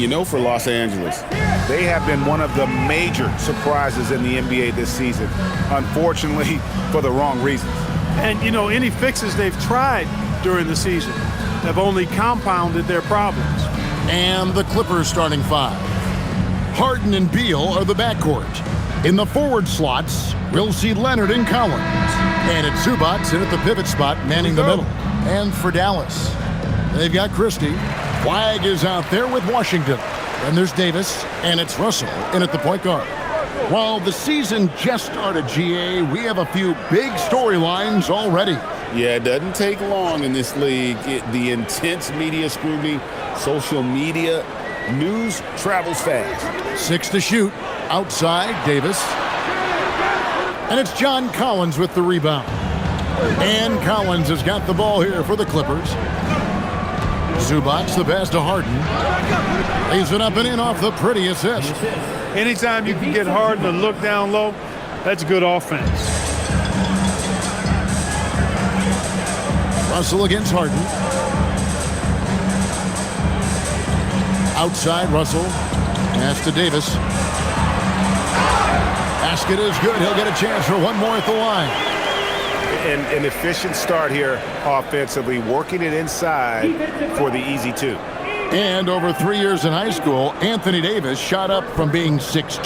know, for Los Angeles. They have been one of the major surprises in the NBA this season, unfortunately, for the wrong reasons. And, you know, any fixes they've tried during the season have only compounded their problems. And the Clippers starting five. Harden and Beal are the backcourt. In the forward slots, we'll see Leonard and Collins. And it's Zubac in at the pivot spot, manning the middle. And for Dallas, they've got Christie. Flagg is out there with Washington. Then there's Davis, and it's Russell in at the point guard. While the season just started, GA, we have a few big storylines already. Yeah, it doesn't take long in this league. The intense media scrutiny, social media, news travels fast. 6 to shoot. Outside, Davis. And it's John Collins with the rebound. And Collins has got the ball here for the Clippers. Zubac, the pass to Harden. Lays it up and in off the pretty assist. Anytime you can get Harden to look down low, that's good offense. Russell against Harden. Outside, Russell. Pass to Davis. Basket is good. He'll get a chance for one more at the line. An efficient start here offensively, working it inside for the easy two. And over 3 years in high school, Anthony Davis shot up from being 6'2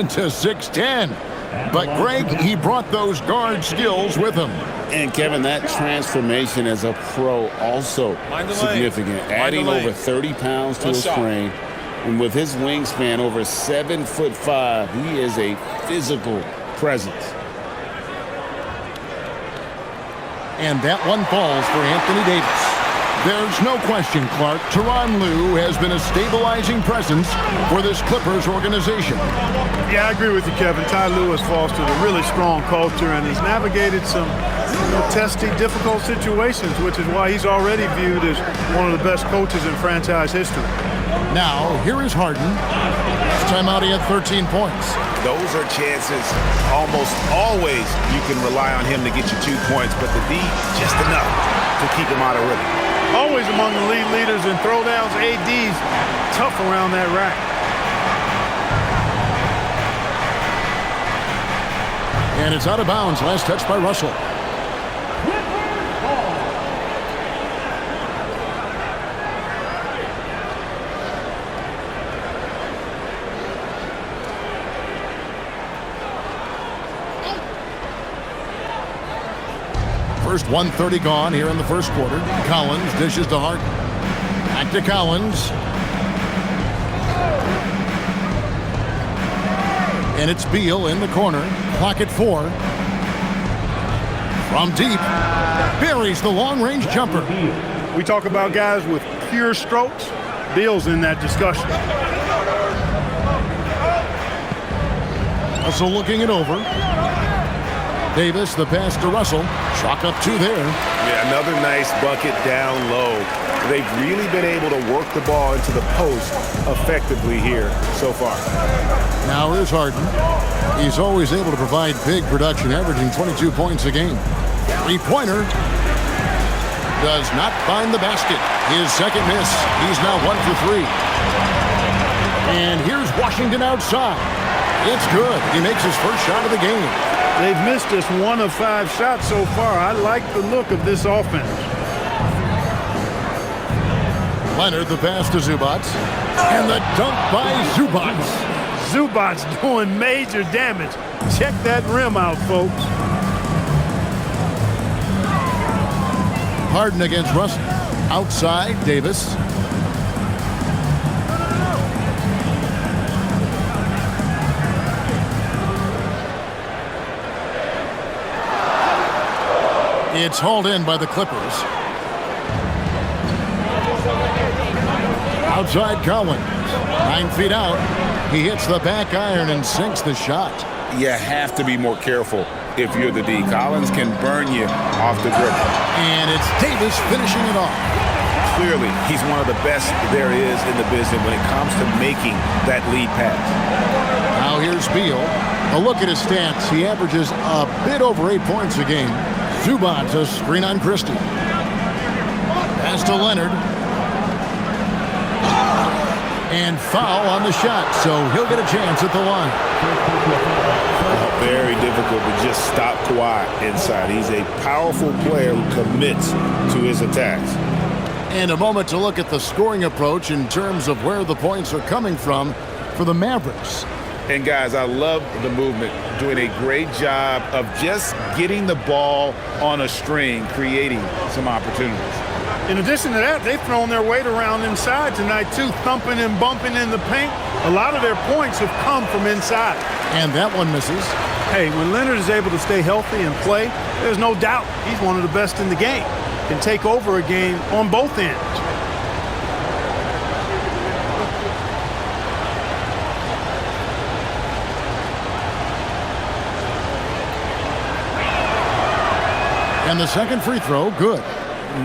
to 6'10. But Greg, he brought those guard skills with him. And Kevin, that transformation as a pro also significant. Adding over 30 pounds to his frame. And with his wingspan over 7'5", he is a physical presence. And that one falls for Anthony Davis. There's no question, Clark, Tyronn Lue has been a stabilizing presence for this Clippers organization. Yeah, I agree with you, Kevin. Ty Lue has fostered a really strong culture and has navigated some testy, difficult situations, which is why he's already viewed as one of the best coaches in franchise history. Now, here is Harden. This time out, he had 13 points. Those are chances almost always you can rely on him to get you 2 points, but the D, just enough to keep him out of rhythm. Always among the lead leaders in throwdowns. AD's tough around that rack. And it's out of bounds. Last touch by Russell. First 1:30 gone here in the first quarter. Collins dishes to Harden. Back to Collins. And it's Beal in the corner. Clock at 4. From deep. Buries the long-range jumper. We talk about guys with pure strokes. Beal's in that discussion. Russell looking it over. Davis, the pass to Russell. Chalk up 2 there. Yeah, another nice bucket down low. They've really been able to work the ball into the post effectively here so far. Now here's Harden. He's always able to provide big production, averaging 22 points a game. Three-pointer does not find the basket. His second miss. He's now 1 for 3. And here's Washington outside. It's good. He makes his first shot of the game. They've missed just 1 of 5 shots so far. I like the look of this offense. Leonard, the pass to Zubac. And the dunk by Zubac. Zubac's doing major damage. Check that rim out, folks. Harden against Russell. Outside, Davis. It's hauled in by the Clippers. Outside Collins. 9 feet out. He hits the back iron and sinks the shot. You have to be more careful if you're the D. Collins can burn you off the dribble. And it's Davis finishing it off. Clearly, he's one of the best there is in the business when it comes to making that lead pass. Now here's Beal. A look at his stats. He averages a bit over 8 points a game. Zubac, a screen on Christie. Pass to Leonard. And foul on the shot, so he'll get a chance at the line. Very difficult to just stop Kawhi inside. He's a powerful player who commits to his attacks. And a moment to look at the scoring approach in terms of where the points are coming from for the Mavericks. And guys, I love the movement, doing a great job of just getting the ball on a string, creating some opportunities. In addition to that, they've thrown their weight around inside tonight, too, thumping and bumping in the paint. A lot of their points have come from inside. And that one misses. Hey, when Leonard is able to stay healthy and play, there's no doubt he's one of the best in the game. Can take over a game on both ends. And the second free throw, good.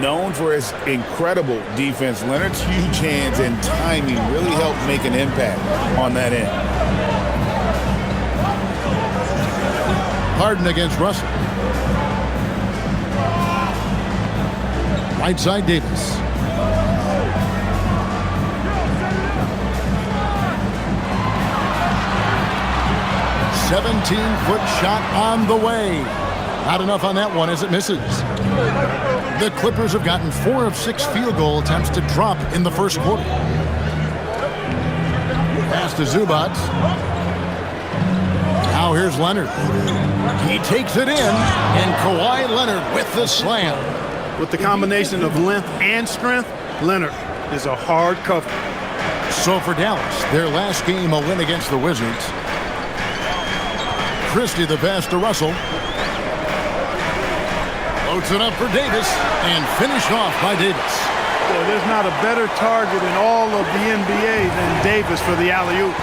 Known for his incredible defense, Leonard's huge hands and timing really helped make an impact on that end. Harden against Russell. Right side, Davis. "17-foot shot on the way." Not enough on that one as it misses. The Clippers have gotten 4 of 6 field goal attempts to drop in the first quarter. Pass to Zubac. Now here's Leonard. He takes it in, and Kawhi Leonard with the slam. With the combination of length and strength, Leonard is a hard cover. So for Dallas, their last game a win against the Wizards. Christie the pass to Russell. Loads it up for Davis, and finished off by Davis. Well, there's not a better target in all of the NBA than Davis for the alley-oop.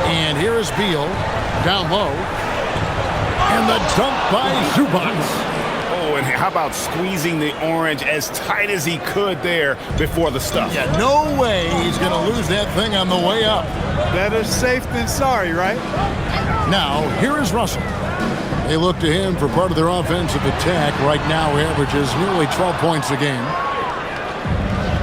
And here is Beal, down low. And the dunk by Zubac. Oh, and how about squeezing the orange as tight as he could there before the stuff? Yeah, no way he's going to lose that thing on the way up. Better safe than sorry, right? Now, here is Russell. They look to him for part of their offensive attack. Right now, he averages nearly 12 points a game.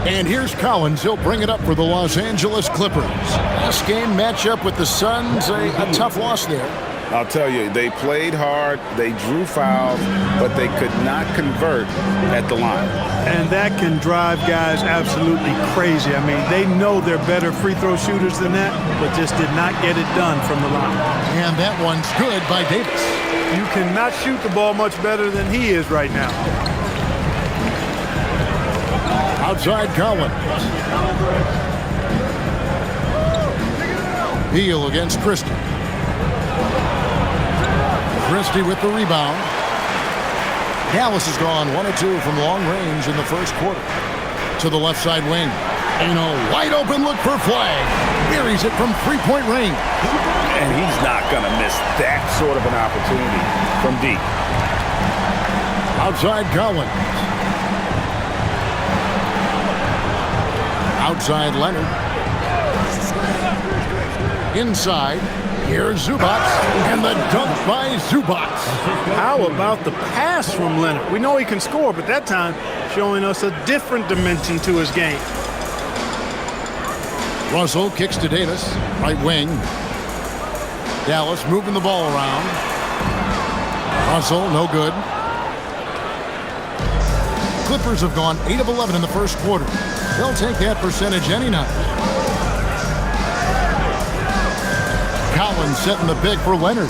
And here's Collins. He'll bring it up for the Los Angeles Clippers. Last game matchup with the Suns, a tough loss there. I'll tell you, they played hard, they drew fouls, but they could not convert at the line. And that can drive guys absolutely crazy. I mean, they know they're better free throw shooters than that, but just did not get it done from the line. And that one's good by Davis. You cannot shoot the ball much better than he is right now. Outside Collins. Beal against Christie. Christie with the rebound. Dallas has gone 1 of 2 from long range in the first quarter. To the left side wing. And a wide open look for Flag. Buries it from three-point range. And he's not going to miss that sort of an opportunity from deep. Outside Collins. Outside Leonard. Inside. Here's Zubac, and the dunk by Zubac. How about the pass from Leonard? We know he can score, but that time showing us a different dimension to his game. Russell kicks to Davis, right wing. Dallas moving the ball around. Russell, no good. Clippers have gone 8 of 11 in the first quarter. They'll take that percentage any night. Collins setting the big for Leonard.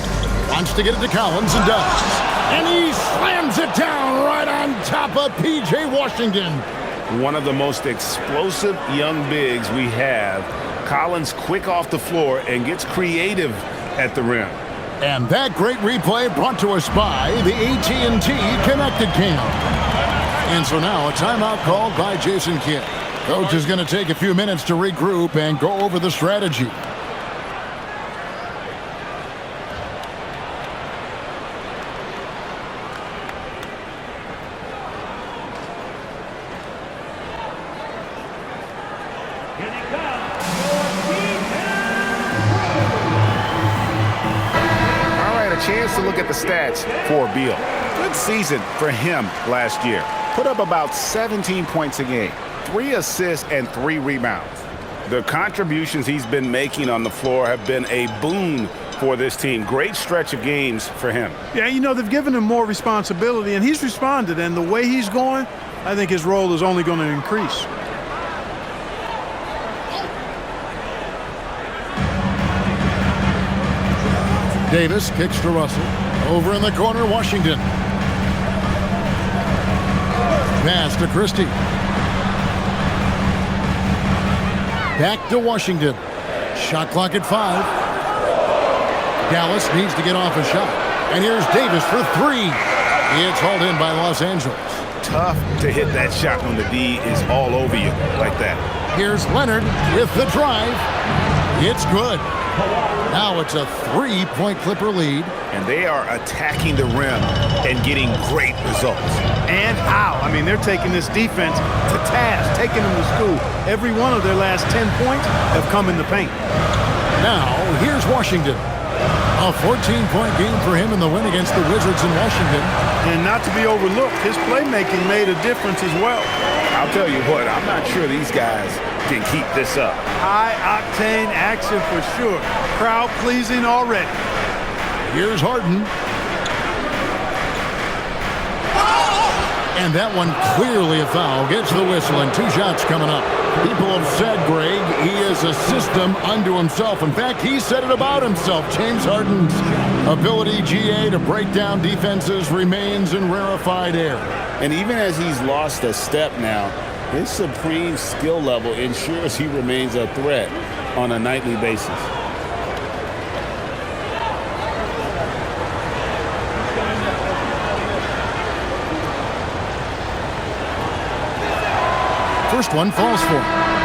Wants to get it to Collins and does. And he slams it down right on top of P.J. Washington. One of the most explosive young bigs we have. Collins quick off the floor and gets creative at the rim. And that great replay brought to us by the AT&T Connected Cam. And so now a timeout called by Jason Kidd. Coach is going to take a few minutes to regroup and go over the strategy. Chance to look at the stats for Beal. Good season for him last year. Put up about 17 points a game, 3 assists and 3 rebounds. The contributions he's been making on the floor have been a boon for this team. Great stretch of games for him. Yeah, you know, they've given him more responsibility, and he's responded. And the way he's going, I think his role is only going to increase. Davis kicks to Russell. Over in the corner, Washington. Pass to Christie. Back to Washington. Shot clock at 5. Dallas needs to get off a shot. And here's Davis for 3. It's hauled in by Los Angeles. Tough to hit that shot when the D is all over you like that. Here's Leonard with the drive. It's good. Now it's a 3-point Clipper lead. And they are attacking the rim and getting great results. And how? I mean, they're taking this defense to task, taking them to school. Every one of their last 10 points have come in the paint. Now, here's Washington. A 14-point game for him in the win against the Wizards in Washington. And not to be overlooked, his playmaking made a difference as well. I'll tell you what, I'm not sure these guys can keep this up. High-octane action for sure. Crowd-pleasing already. Here's Harden. And that one clearly a foul. Gets the whistle and 2 shots coming up. People have said, Greg, he is a system unto himself. In fact, he said it about himself. James Harden's ability, GA, to break down defenses remains in rarefied air. And even as he's lost a step now, his supreme skill level ensures he remains a threat on a nightly basis. First one falls for him.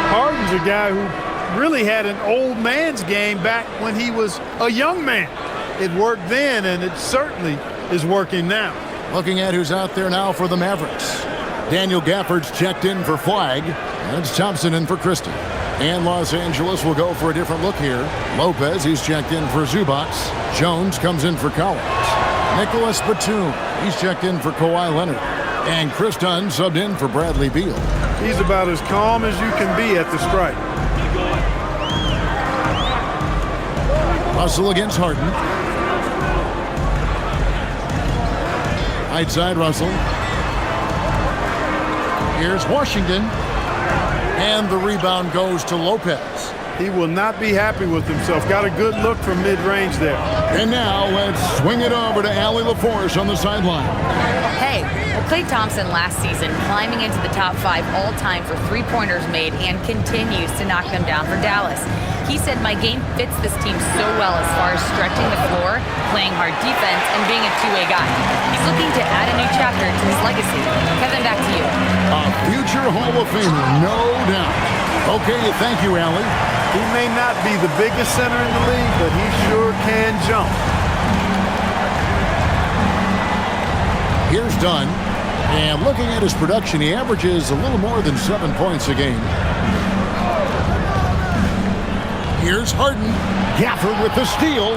Harden's a guy who really had an old man's game back when he was a young man. It worked then, and it certainly is working now. Looking at who's out there now for the Mavericks. Daniel Gafford's checked in for Flagg. That's Thompson in for Christie. And Los Angeles will go for a different look here. Lopez, he's checked in for Zubac. Jones comes in for Collins. Nicholas Batum, he's checked in for Kawhi Leonard. And Chris Dunn subbed in for Bradley Beal. He's about as calm as you can be at the stripe. Russell against Harden. Right side Russell. Here's Washington. And the rebound goes to Lopez. He will not be happy with himself. Got a good look from mid-range there. And now let's swing it over to Allie LaForce on the sideline. Hey, well, Klay Thompson last season climbing into the top 5 all-time for three-pointers made and continues to knock them down for Dallas. He said, my game fits this team so well as far as stretching the floor, playing hard defense, and being a two-way guy. He's looking to add a new chapter to his legacy. Kevin, back to you. A future Hall of Famer, no doubt. Okay, thank you, Allie. He may not be the biggest center in the league, but he sure can jump. Here's Dunn. And looking at his production, he averages a little more than 7 points a game. Here's Harden. Gafford with the steal.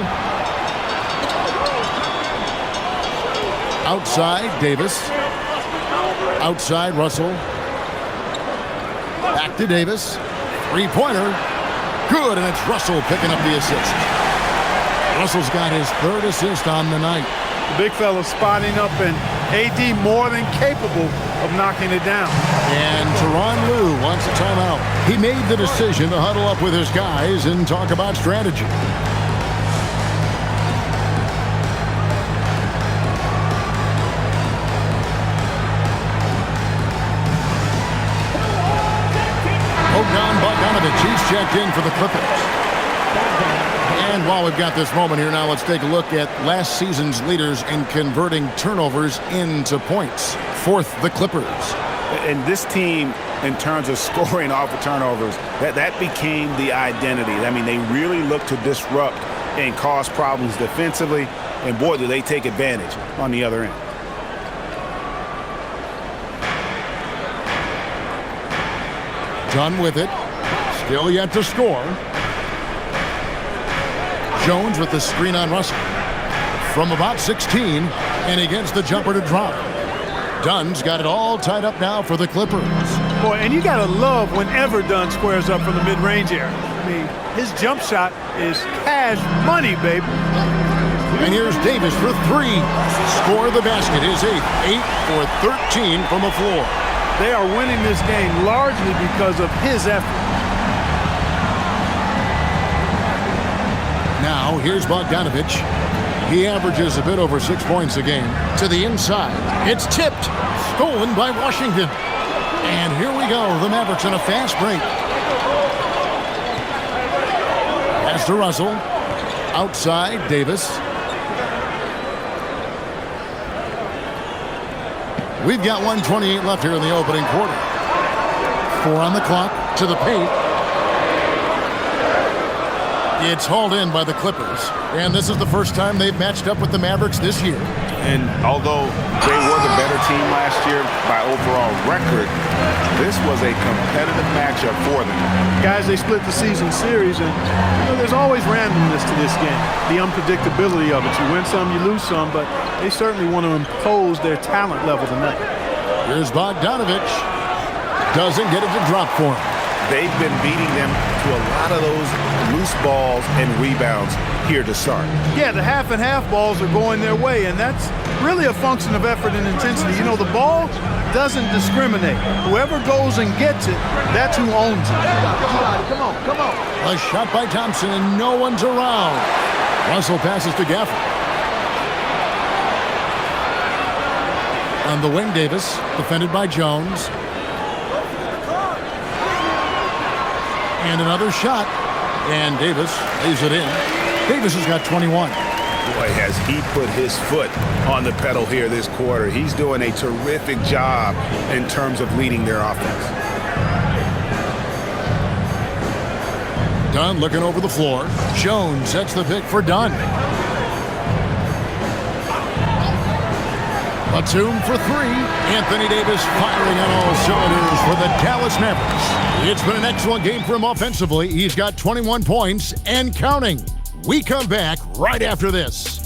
Outside, Davis. Outside, Russell. Back to Davis. Three-pointer. Good, and it's Russell picking up the assist. Russell's got his 3rd assist on the night. The big fella spotting up, and AD more than capable of knocking it down. And Tyronn Lue wants a timeout. He made the decision to huddle up with his guys and talk about strategy. He's checked in for the Clippers. And while we've got this moment here now, let's take a look at last season's leaders in converting turnovers into points. 4th, the Clippers. And this team, in terms of scoring off of turnovers, that became the identity. I mean, they really look to disrupt and cause problems defensively, and boy, do they take advantage on the other end. Dunn with it. Still yet to score. Jones with the screen on Russell. From about 16, and he gets the jumper to drop. Dunn's got it all tied up now for the Clippers. Boy, and you got to love whenever Dunn squares up from the mid-range area. I mean, his jump shot is cash money, baby. And here's Davis for three. Score the basket is 8 for 13 from the floor. They are winning this game largely because of his effort. Now, here's Bogdanovich. He averages a bit over 6 points a game. To the inside. It's tipped. Stolen by Washington. And here we go. The Mavericks on a fast break. Pass to Russell. Outside, Davis. We've got 1:28 left here in the opening quarter. 4 on the clock. To the paint. It's hauled in by the Clippers. And this is the first time they've matched up with the Mavericks this year. And although they were the better team last year by overall record, this was a competitive matchup for them. Guys, they split the season series, and there's always randomness to this game. The unpredictability of it. You win some, you lose some, but they certainly want to impose their talent level tonight. Here's Bogdanovich. Doesn't get it to drop for him. They've been beating them to a lot of those loose balls and rebounds here to start. Yeah, the half and half balls are going their way, and that's really a function of effort and intensity. You know, the ball doesn't discriminate. Whoever goes and gets it, that's who owns it. Come on, come on. A shot by Thompson, and no one's around. Russell passes to Gafford. On the wing, Davis, defended by Jones. And another shot. And Davis lays it in. Davis has got 21. Boy, has he put his foot on the pedal here this quarter. He's doing a terrific job in terms of leading their offense. Dunn looking over the floor. Jones sets the pick for Dunn. Batum for three. Anthony Davis firing on all cylinders for the Dallas Mavericks. It's been an excellent game for him offensively. He's got 21 points and counting. We come back right after this.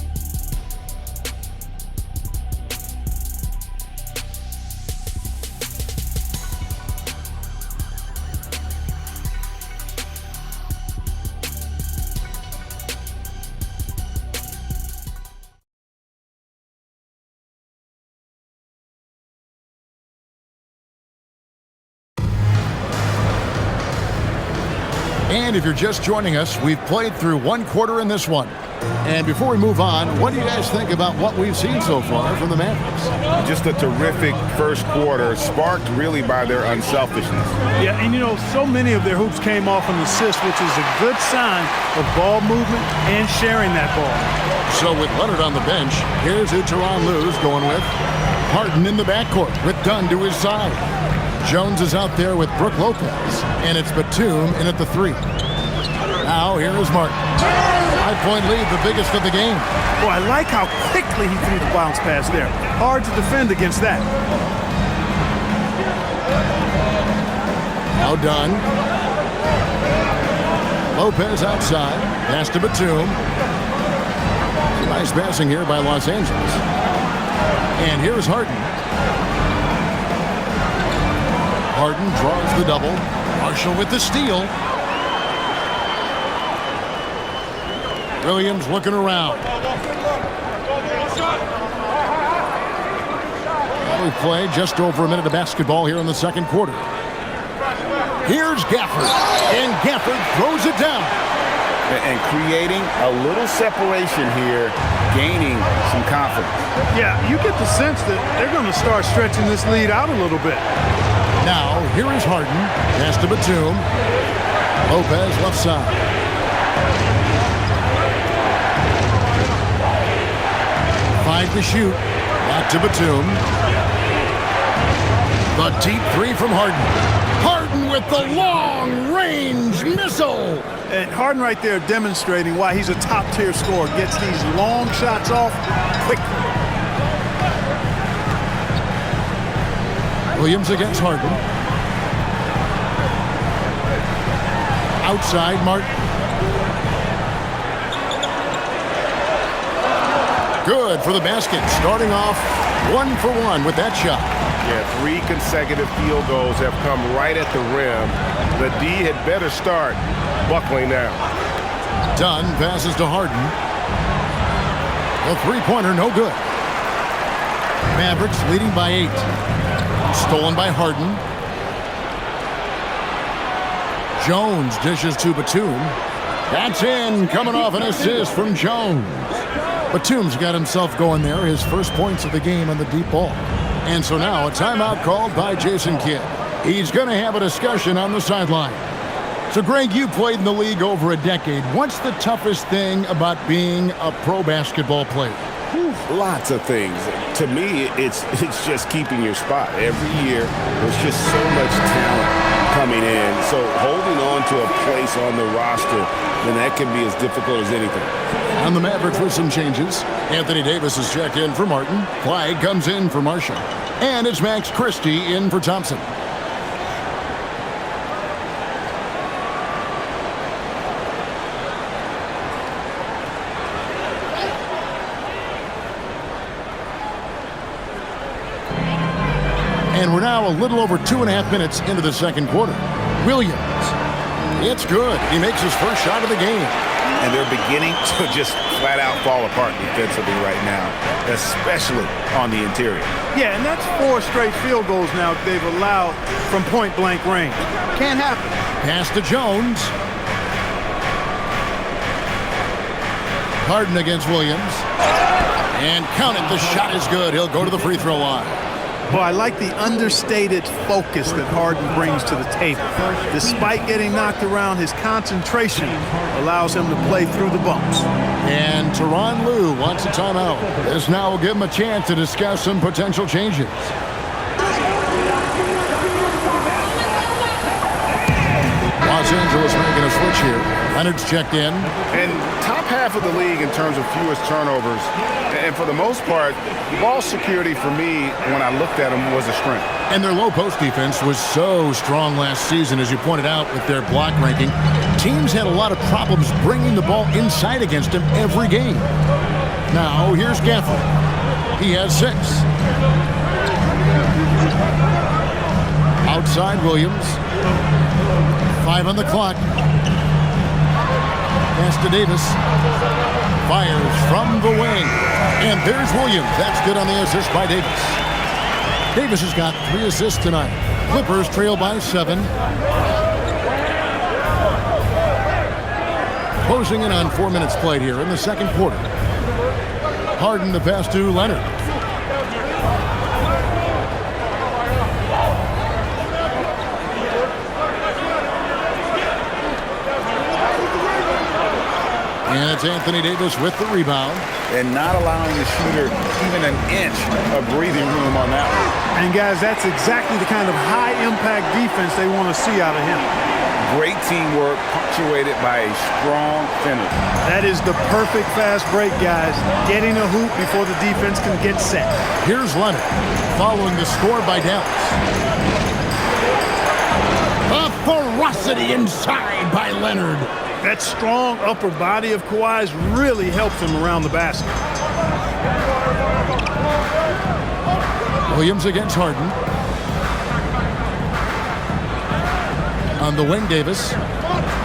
And if you're just joining us, we've played through one quarter in this one. And before we move on, what do you guys think about what we've seen so far from the Mavericks? Just a terrific first quarter, sparked really by their unselfishness. Yeah, and you know, so many of their hoops came off an assist, which is a good sign of ball movement and sharing that ball. So with Leonard on the bench, here's who Tyronn Lue's going with. Harden in the backcourt with Dunn to his side. Jones is out there with Brook Lopez, and it's Batum in at the three. Now here is Martin. 5-point lead, the biggest of the game. Boy, I like how quickly he threw the bounce pass there. Hard to defend against that. Now Dunn. Lopez outside. Pass to Batum. Nice passing here by Los Angeles. And here's Harden. Harden draws the double. Marshall with the steal. Williams looking around. Well, we've played just over a minute of basketball here in the second quarter. Here's Gafford. And Gafford throws it down. And creating a little separation here, gaining some confidence. Yeah, you get the sense that they're going to start stretching this lead out a little bit. Now, here is Harden. Pass to Batum. Lopez left side. Five to shoot. Back to Batum. The deep three from Harden. Harden with the long-range missile. And Harden right there demonstrating why he's a top-tier scorer. Gets these long shots off quickly. Williams against Harden. Outside, Martin. Good for the basket. Starting off 1 for 1 with that shot. Yeah, 3 consecutive field goals have come right at the rim. The D had better start buckling down. Dunn passes to Harden. The three-pointer, no good. Mavericks leading by 8. Stolen by Harden. Jones dishes to Batum. That's in, coming off an assist from Jones. Batum's got himself going there, his first points of the game on the deep ball. And so now a timeout called by Jason Kidd. He's going to have a discussion on the sideline. So, Greg, you played in the league over a decade. What's the toughest thing about being a pro basketball player? Lots of things. To me, it's just keeping your spot. Every year, there's just so much talent coming in. So holding on to a place on the roster, then that can be as difficult as anything. On the Mavericks with some changes. Anthony Davis is checked in for Martin. Clyde comes in for Marshall. And it's Max Christie in for Thompson. And we're now a little over 2.5 minutes into the second quarter. Williams. It's good. He makes his first shot of the game. And they're beginning to just flat out fall apart defensively right now, especially on the interior. Yeah, and that's 4 straight field goals now they've allowed from point-blank range. Can't happen. Pass to Jones. Harden against Williams. And count it. The shot is good. He'll go to the free throw line. Well, I like the understated focus that Harden brings to the table. Despite getting knocked around, his concentration allows him to play through the bumps. And Tyronn Lue wants a timeout. This now will give him a chance to discuss some potential changes. Los Angeles making a switch here. Leonard's checked in. And top half of the league in terms of fewest turnovers. And for the most part, ball security for me, when I looked at them, was a strength. And their low post defense was so strong last season, as you pointed out, with their block ranking. Teams had a lot of problems bringing the ball inside against him every game. Now, here's Gafford. He has 6. Outside Williams. 5 on the clock. Pass to Davis. Fires from the wing. And there's Williams. That's good on the assist by Davis. Davis has got 3 assists tonight. Clippers trail by 7. Closing in on 4 minutes played here in the second quarter. Harden the pass to Leonard. And it's Anthony Davis with the rebound. And not allowing the shooter even an inch of breathing room on that one. And, guys, that's exactly the kind of high-impact defense they want to see out of him. Great teamwork punctuated by a strong finish. That is the perfect fast break, guys. Getting a hoop before the defense can get set. Here's Leonard following the score by Dallas. A ferocity inside by Leonard. That strong upper body of Kawhi's really helps him around the basket. Williams against Harden. On the wing, Davis.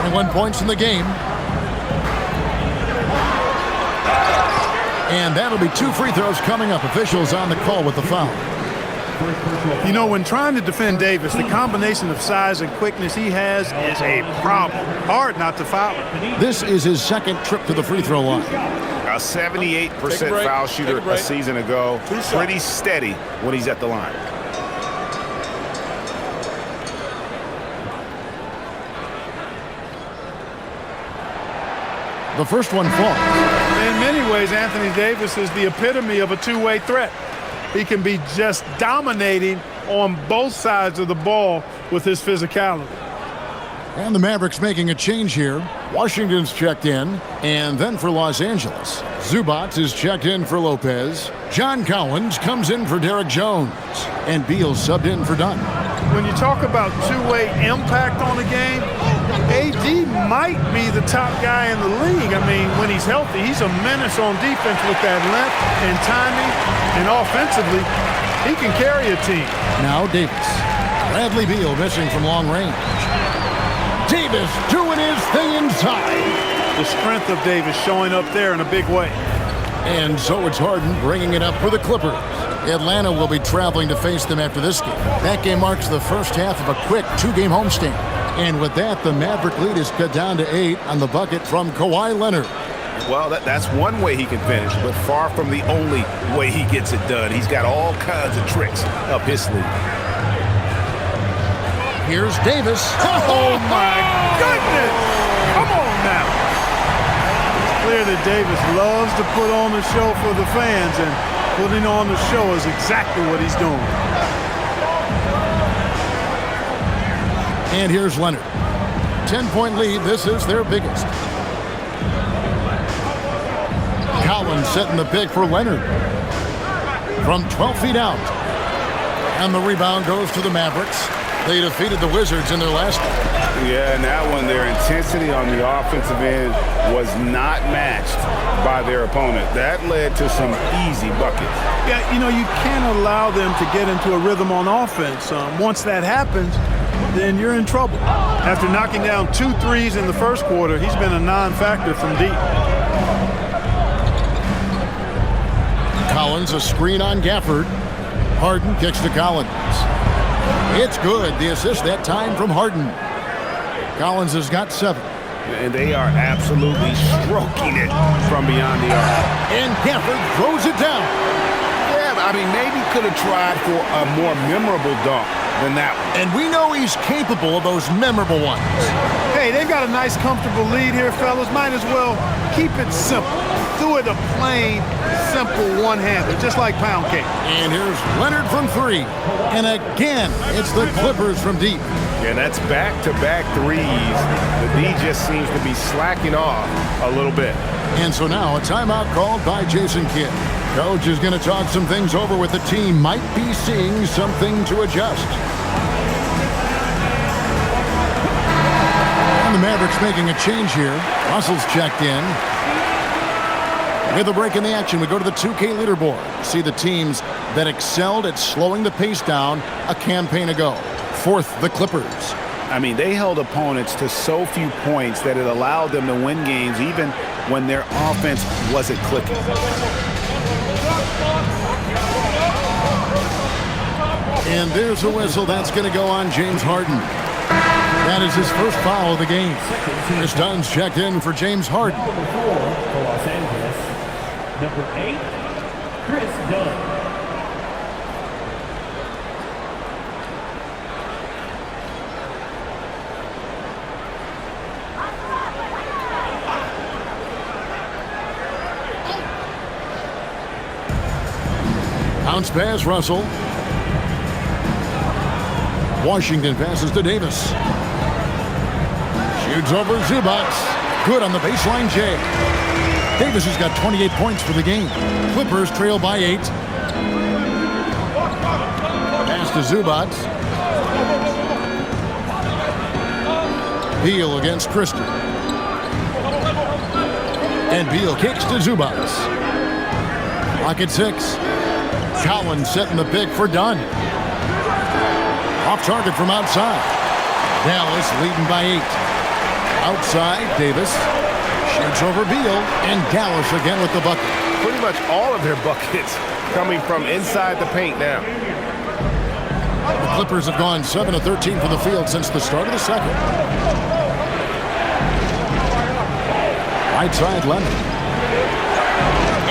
21 points in the game. And that'll be 2 free throws coming up. Officials on the call with the foul. You know, when trying to defend Davis, the combination of size and quickness he has is a problem. Hard not to foul him. This is his second trip to the free throw line. A 78% foul shooter a season ago. Pretty steady when he's at the line. The first one falls. In many ways, Anthony Davis is the epitome of a two-way threat. He can be just dominating on both sides of the ball with his physicality. And the Mavericks making a change here. Washington's checked in. And then for Los Angeles, Zubac is checked in for Lopez. John Collins comes in for Derek Jones. And Beal subbed in for Dunn. When you talk about two-way impact on a game, AD might be the top guy in the league. I mean, when he's healthy, he's a menace on defense with that length and timing, and offensively, he can carry a team. Now Davis. Bradley Beal missing from long range. Davis doing his thing inside. The strength of Davis showing up there in a big way. And so it's Harden bringing it up for the Clippers. Atlanta will be traveling to face them after this game. That game marks the first half of a quick two-game homestand. And with that, the Maverick lead is cut down to 8 on the bucket from Kawhi Leonard. Well, that's one way he can finish, but far from the only way he gets it done. He's got all kinds of tricks up his sleeve. Here's Davis. Oh, my goodness! Come on now. It's clear that Davis loves to put on the show for the fans, and putting on the show is exactly what he's doing. And here's Leonard. 10-point lead. This is their biggest. Collins setting the pick for Leonard. From 12 feet out. And the rebound goes to the Mavericks. They defeated the Wizards in their last one. Yeah, and that one, their intensity on the offensive end was not matched by their opponent. That led to some easy buckets. Yeah, you know, you can't allow them to get into a rhythm on offense. Once that happens, then you're in trouble. After knocking down 2 threes in the first quarter, he's been a non-factor from deep. Collins, a screen on Gafford. Harden kicks to Collins. It's good. The assist that time from Harden. Collins has got 7. And they are absolutely stroking it from beyond the arc. And Gafford throws it down. Yeah, I mean, maybe could have tried for a more memorable dunk than that one. And we know he's capable of those memorable ones. Hey, they've got a nice, comfortable lead here, fellas. Might as well keep it simple. Do it a plain, simple one-hander, just like pound cake. And here's Leonard from 3. And again, it's the Clippers from deep. And that's back-to-back threes. The D just seems to be slacking off a little bit. And so now a timeout called by Jason Kidd. Coach is going to talk some things over with the team. Might be seeing something to adjust. And the Mavericks making a change here. Russell's checked in. With a break in the action, we go to the 2K leaderboard. See the teams that excelled at slowing the pace down a campaign ago. 4th, the Clippers. I mean, they held opponents to so few points that it allowed them to win games even when their offense wasn't clicking. And there's a whistle. That's going to go on James Harden. That is his first foul of the game. Chris Dunn's checked in for James Harden. Number 4 for Los Angeles. Number 8, Chris Dunn. Bounce pass, Russell. Washington passes to Davis. Shoots over Zubac. Good on the baseline, Jay. Davis has got 28 points for the game. Clippers trail by 8. Pass to Zubac. Beal against Christie. And Beal kicks to Zubac. Clock at 6. Collins setting the pick for Dunn. Off target from outside. Dallas leading by 8. Outside, Davis shoots over Beal, and Dallas again with the bucket. Pretty much all of their buckets coming from inside the paint now. The Clippers have gone 7 of 13 from the field since the start of the second. Right side, Leonard.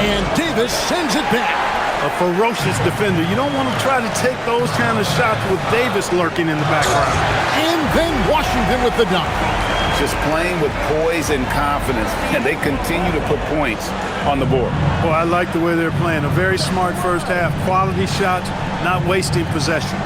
And Davis sends it back. A ferocious defender. You don't want to try to take those kind of shots with Davis lurking in the background. And then Washington with the dunk. Just playing with poise and confidence, and they continue to put points on the board. Well, I like the way they're playing. A very smart first half. Quality shots, not wasting possessions.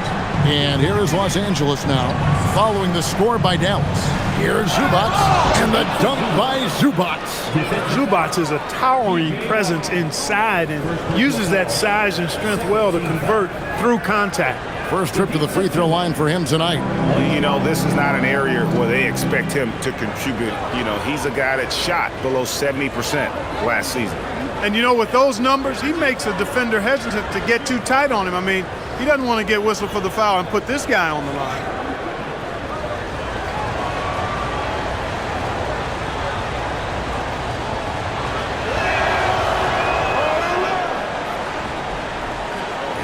And here is Los Angeles now, following the score by Dallas. Here's Zubats, and the dunk by Zubats. Zubats is a towering presence inside and uses that size and strength well to convert through contact. First trip to the free throw line for him tonight. You know, this is not an area where they expect him to contribute. You know, he's a guy that shot below 70% last season. And, you know, with those numbers, he makes a defender hesitant to get too tight on him. I mean, he doesn't want to get whistled for the foul and put this guy on the line.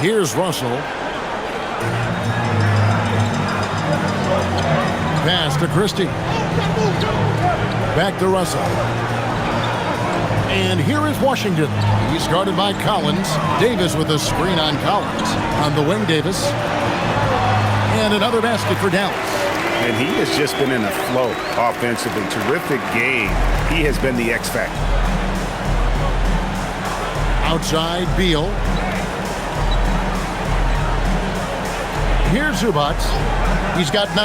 Here's Russell. Pass to Christie. Back to Russell. And here is Washington. He's guarded by Collins. Davis with a screen on Collins. On the wing, Davis. And another basket for Dallas. And he has just been in a flow offensively. Terrific game. He has been the X factor. Outside, Beal. Here's Zubats. He's got 9.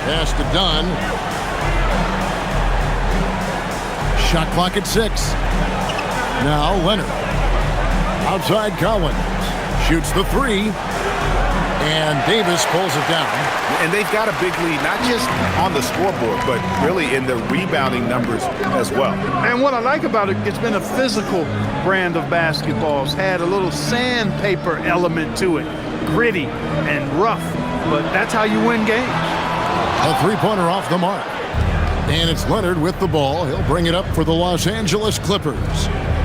Pass to Dunn. Shot clock at 6. Now Leonard. Outside Collins. Shoots the 3. And Davis pulls it down. And they've got a big lead, not just on the scoreboard, but really in the rebounding numbers as well. And what I like about it, it's been a physical brand of basketball. It's had a little sandpaper element to it. Gritty and rough, but that's how you win games. A three-pointer off the mark. And it's Leonard with the ball. He'll bring it up for the Los Angeles Clippers.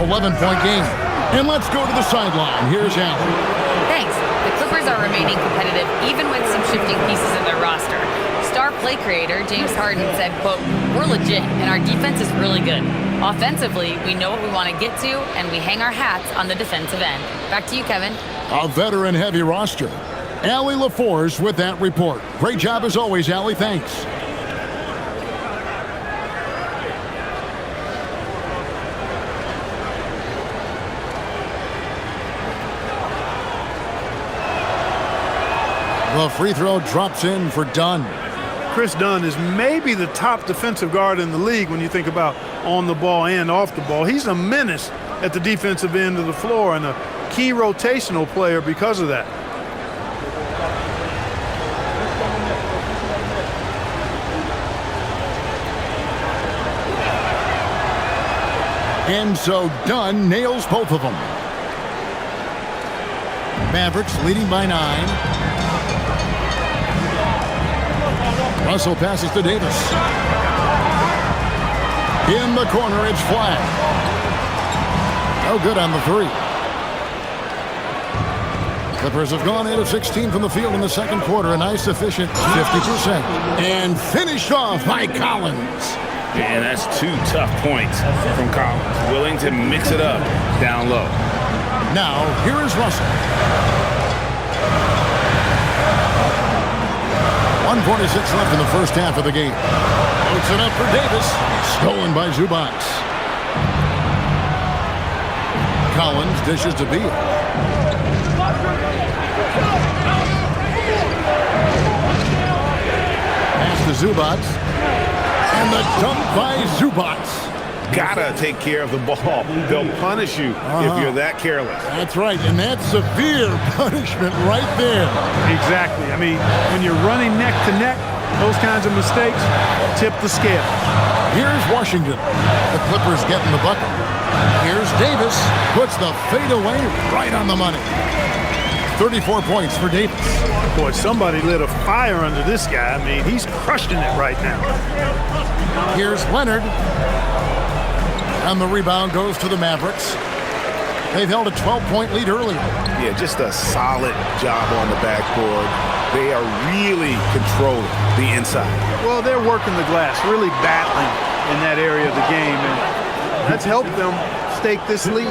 11-point game. And let's go to the sideline. Here's Allen. Thanks. The Clippers are remaining competitive even with some shifting pieces in their roster. Star play creator James Harden said, quote, "We're legit and our defense is really good. Offensively, we know what we want to get to and we hang our hats on the defensive end." Back to you, Kevin. A veteran-heavy roster. Allie LaForce with that report. Great job as always, Allie. Thanks. The free throw drops in for Dunn. Chris Dunn is maybe the top defensive guard in the league when you think about on the ball and off the ball. He's a menace at the defensive end of the floor and a key rotational player because of that. And so Dunn nails both of them. Mavericks leading by 9. Russell passes to Davis. In the corner, it's flat. No good on the 3. Clippers have gone 8 of 16 from the field in the second quarter. A nice, efficient 50%. And finished off by Collins. And that's 2 tough points from Collins. Willing to mix it up down low. Now, here is Russell. 1:46 left in the first half of the game. Puts it up for Davis. Stolen by Zubats. Collins dishes to Beal. Pass to Zubats. And the dunk by Zubats. Gotta take care of the ball. They'll punish you if you're that careless. That's right, and that's severe punishment right there. Exactly. I mean, when you're running neck to neck, those kinds of mistakes tip the scale. Here's Washington. The Clippers getting the bucket. Here's Davis. Puts the fadeaway right on the money. 34 points for Davis. Boy, somebody lit a fire under this guy. I mean, he's crushing it right now. Here's Leonard. And the rebound goes to the Mavericks. They've held a 12-point lead earlier. Yeah, just a solid job on the backboard. They are really controlling the inside. Well, they're working the glass, really battling in that area of the game, and that's helped them stake this lead.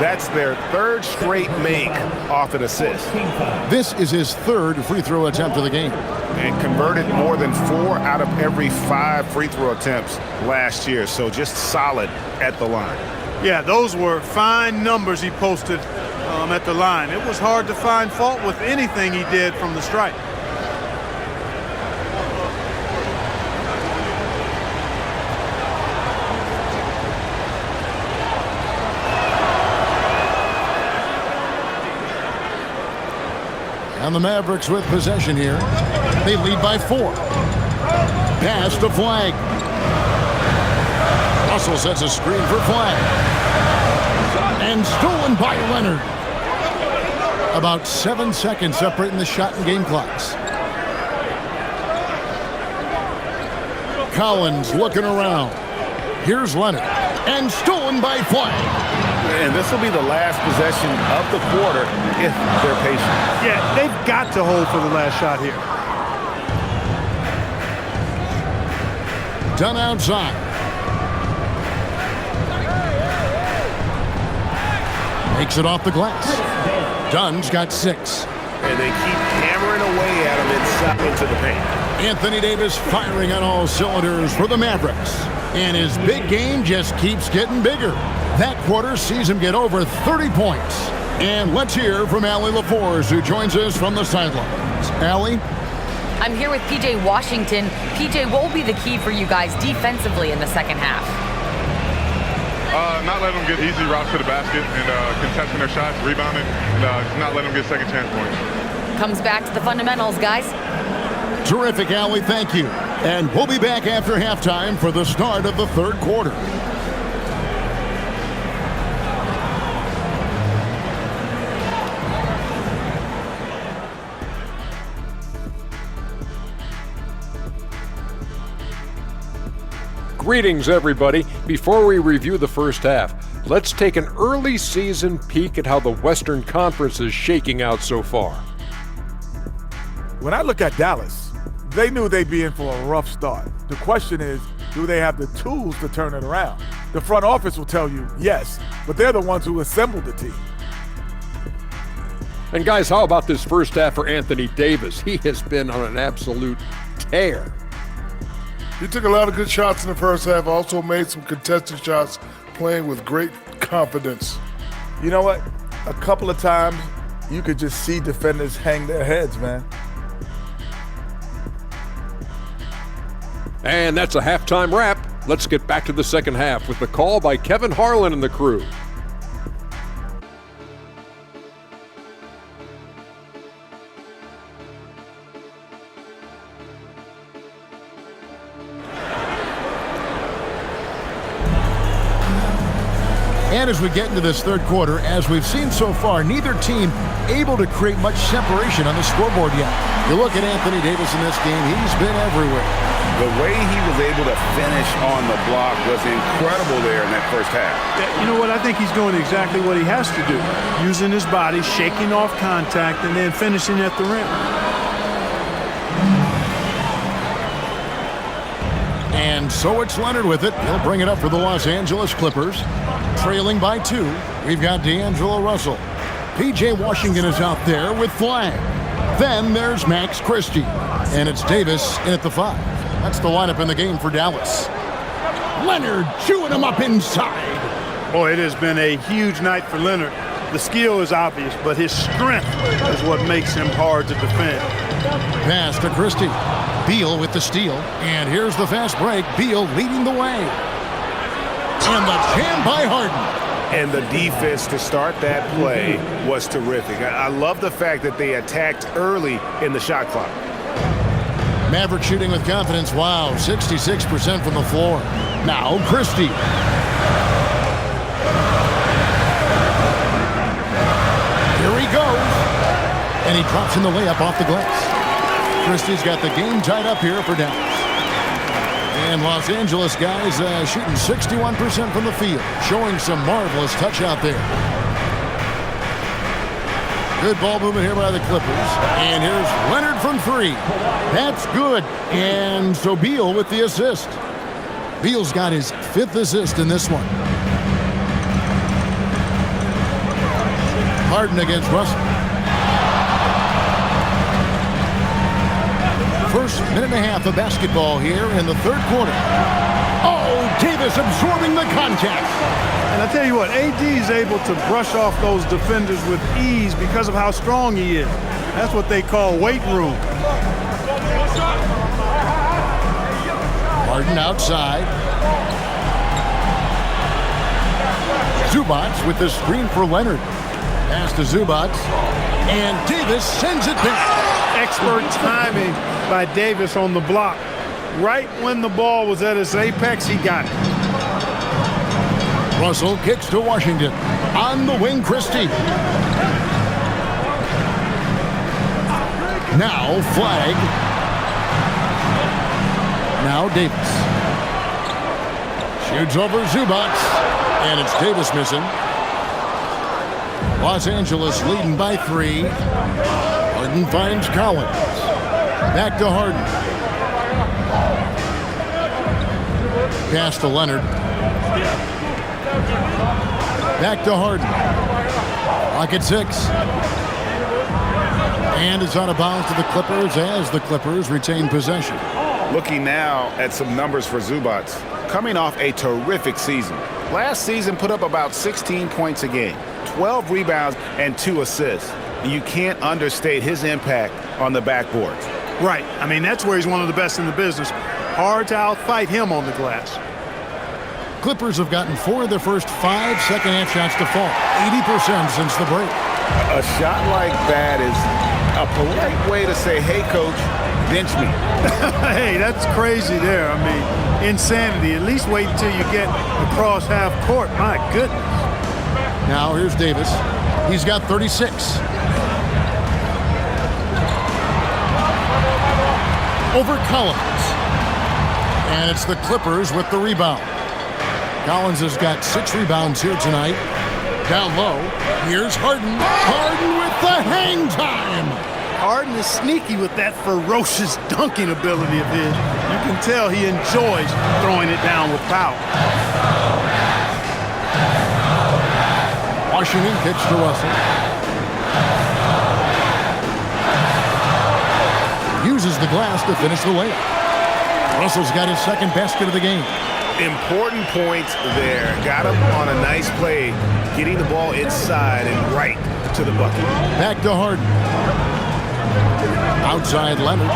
That's their 3rd straight make off an assist. This is his 3rd free throw attempt of the game. And converted more than 4 out of every 5 free throw attempts last year. So just solid at the line. Yeah, those were fine numbers he posted at the line. It was hard to find fault with anything he did from the stripe. And the Mavericks with possession here. They lead by 4. Pass to Flag. Russell sets a screen for Flag. And stolen by Leonard. About 7 seconds separating the shot and game clocks. Collins looking around. Here's Leonard. And stolen by Flag. And this will be the last possession of the quarter if they're patient. Yeah, they've got to hold for the last shot here. Dunn outside. Makes it off the glass. Dunn's got 6. And they keep hammering away at him inside into the paint. Anthony Davis firing on all cylinders for the Mavericks. And his big game just keeps getting bigger. That quarter sees him get over 30 points. And let's hear from Allie LaForce, who joins us from the sidelines. Allie? I'm here with PJ Washington. PJ, what will be the key for you guys defensively in the second half? Not letting them get easy routes to the basket and contesting their shots, rebounding, and not letting them get second chance points. Comes back to the fundamentals, guys. Terrific, Allie. Thank you. And we'll be back after halftime for the start of the third quarter. Greetings, everybody. Before we review the first half, let's take an early season peek at how the Western Conference is shaking out so far. When I look at Dallas, they knew they'd be in for a rough start. The question is, do they have the tools to turn it around? The front office will tell you yes, but they're the ones who assembled the team. And guys, how about this first half for Anthony Davis? He has been on an absolute tear. He took a lot of good shots in the first half, also made some contested shots, playing with great confidence. You know what? A couple of times, you could just see defenders hang their heads, man. And that's a halftime wrap. Let's get back to the second half with the call by Kevin Harlan and the crew. And as we get into this third quarter, as we've seen so far, neither team able to create much separation on the scoreboard yet. You look at Anthony Davis in this game, he's been everywhere. The way he was able to finish on the block was incredible there in that first half. You know what? I think he's doing exactly what he has to do. Using his body, shaking off contact, and then finishing at the rim. And so it's Leonard with it. He'll bring it up for the Los Angeles Clippers. Trailing by 2, we've got D'Angelo Russell. P.J. Washington is out there with Flag. Then there's Max Christie. And it's Davis in at the 5. That's the lineup in the game for Dallas. Leonard chewing him up inside. Boy, it has been a huge night for Leonard. The skill is obvious, but his strength is what makes him hard to defend. Pass to Christie. Beal with the steal. And here's the fast break. Beal leading the way. And the jam by Harden. And the defense to start that play was terrific. I love the fact that they attacked early in the shot clock. Maverick shooting with confidence. Wow, 66% from the floor. Now Christie. Here he goes. And he drops in the layup off the glass. Christie's got the game tied up here for Dallas. And Los Angeles guys shooting 61% from the field, showing some marvelous touch out there. Good ball movement here by the Clippers. And here's Leonard from 3. That's good. And so Beal with the assist. Beal's got his 5th assist in this one. Harden against Russell. First minute and a half of basketball here in the third quarter. Oh, Davis absorbing the contact. And I tell you what, AD is able to brush off those defenders with ease because of how strong he is. That's what they call weight room. Harden outside. Zubac with the screen for Leonard. Pass to Zubac. And Davis sends it back. Expert timing by Davis on the block. Right when the ball was at its apex, he got it. Russell kicks to Washington. On the wing, Christie. Now Flag. Now Davis. Shoots over Zubac. And it's Davis missing. Los Angeles leading by 3. Harden finds Collins. Back to Harden. Pass to Leonard. Back to Harden. Clock at 6. And it's out of bounds to the Clippers as the Clippers retain possession. Looking now at some numbers for Zubac. Coming off a terrific season. Last season put up about 16 points a game, 12 rebounds, and 2 assists. You can't understate his impact on the backboards. Right. I mean, that's where he's one of the best in the business. Hard to outfight him on the glass. Clippers have gotten 4 of their first 5 second-half shots to fall. 80% since the break. A shot like that is a polite way to say, hey, coach, bench me. Hey, that's crazy there. I mean, insanity. At least wait until you get across half court. My goodness. Now here's Davis. He's got 36. Over Collins. And it's the Clippers with the rebound. Collins has got 6 rebounds here tonight. Down low, here's Harden. Harden with the hang time. Harden is sneaky with that ferocious dunking ability of his. You can tell he enjoys throwing it down with power. Washington kicks to Russell. Uses the glass to finish the layup. Russell's got his second basket of the game. Important points there. Got him on a nice play, getting the ball inside and right to the bucket. Back to Harden. Outside Leonard.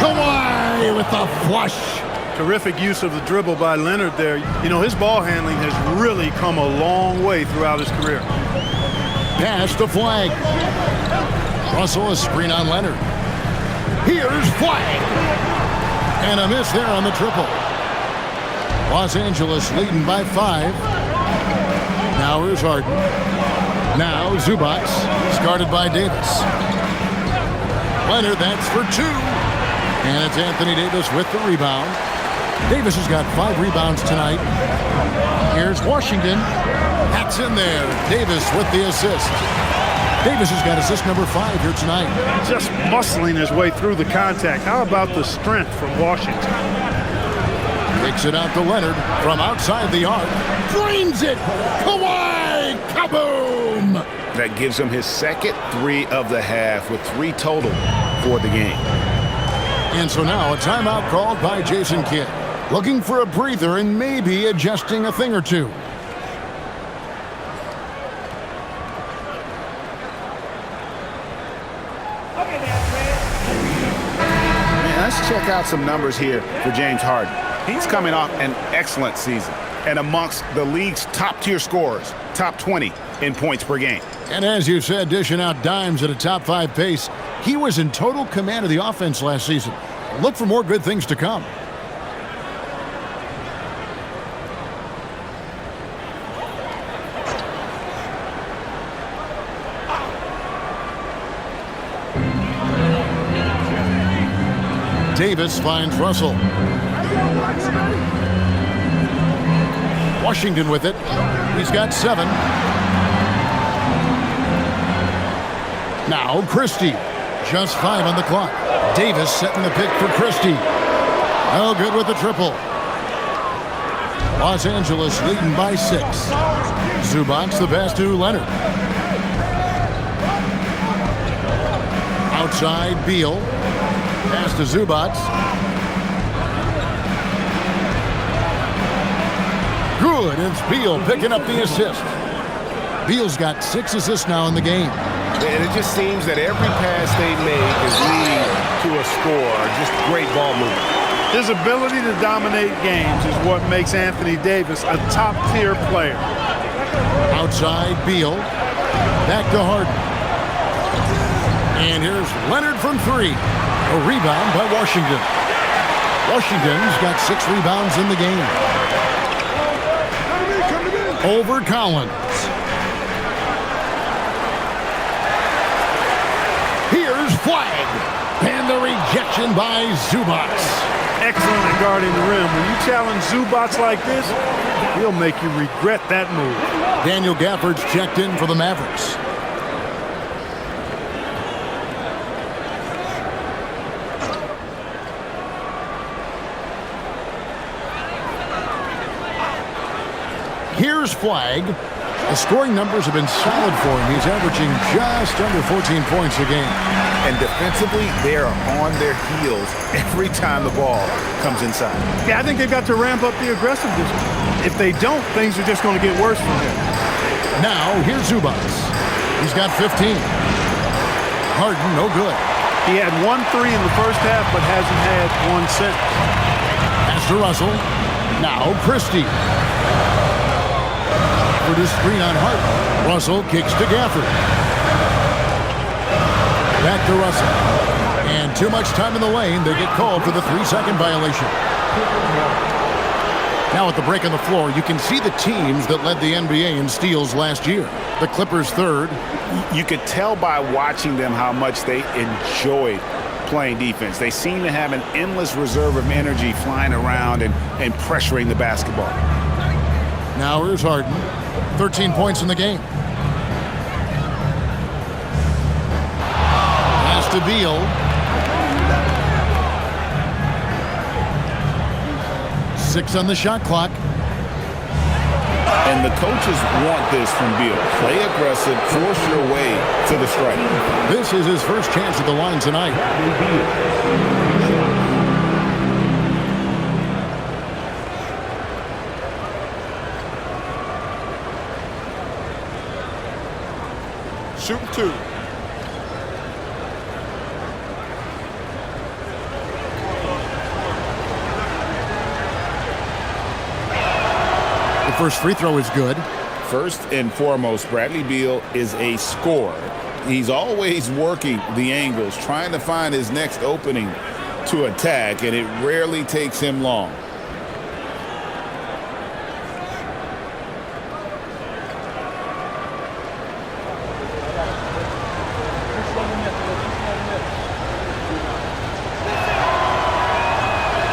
Kawhi with the flush. Terrific use of the dribble by Leonard there. You know, his ball handling has really come a long way throughout his career. Pass to Flag. Russell, a screen on Leonard. Here's Flag. And a miss there on the triple. Los Angeles leading by 5. Now here's Harden. Now Zubac, guarded by Davis. Leonard, that's for 2. And it's Anthony Davis with the rebound. Davis has got 5 rebounds tonight. Here's Washington. That's in there. Davis with the assist. Davis has got assist number 5 here tonight. Just muscling his way through the contact. How about the strength from Washington? Kicks it out to Leonard from outside the arc. Drains it. Kawhi. Kaboom. That gives him his second 3 of the half with 3 total for the game. And so now a timeout called by Jason Kidd. Looking for a breather and maybe adjusting a thing or two. Let's check out some numbers here for James Harden. He's coming off an excellent season and amongst the league's top-tier scorers, top 20 in points per game. And as you said, dishing out dimes at a top 5 pace, he was in total command of the offense last season. Look for more good things to come. Davis finds Russell. Washington with it. He's got 7. Now Christie. Just 5 on the clock. Davis setting the pick for Christie. No good with the triple. Los Angeles leading by 6. Zubac the pass to Leonard. Outside Beal. Pass to Zubac. Good. It's Beal picking up the assist. Beal's got 6 assists now in the game. And it just seems that every pass they make is leading to a score. Just great ball movement. His ability to dominate games is what makes Anthony Davis a top-tier player. Outside, Beal. Back to Harden. And here's Leonard from three. A rebound by Washington. Washington's got 6 rebounds in the game. Over Collins. Here's Flag. And the rejection by Zubac. Excellent at guarding the rim. When you challenge Zubac like this, he'll make you regret that move. Daniel Gafford's checked in for the Mavericks. Here's Flag. The scoring numbers have been solid for him. He's averaging just under 14 points a game. And defensively, they are on their heels every time the ball comes inside. Yeah, I think they've got to ramp up the aggressiveness. If they don't, things are just going to get worse from here. Now, here's Zubac. He's got 15. Harden, no good. He had 1 3 in the first half, but hasn't had one since. Pass to Russell. Now, Christie. For the screen on Harden. Russell kicks to Gafford. Back to Russell. And too much time in the lane. They get called for the 3-second violation. Now at the break on the floor, you can see the teams that led the NBA in steals last year. The Clippers third. You could tell by watching them how much they enjoyed playing defense. They seem to have an endless reserve of energy flying around and pressuring the basketball. Now here's Harden. 13 points in the game. Pass to Beal. 6 on the shot clock. And the coaches want this from Beal. Play aggressive, force your way to the strike. This is his first chance at the line tonight. Shooting 2. The first free throw is good. First and foremost, Bradley Beal is a scorer. He's always working the angles, trying to find his next opening to attack, and it rarely takes him long.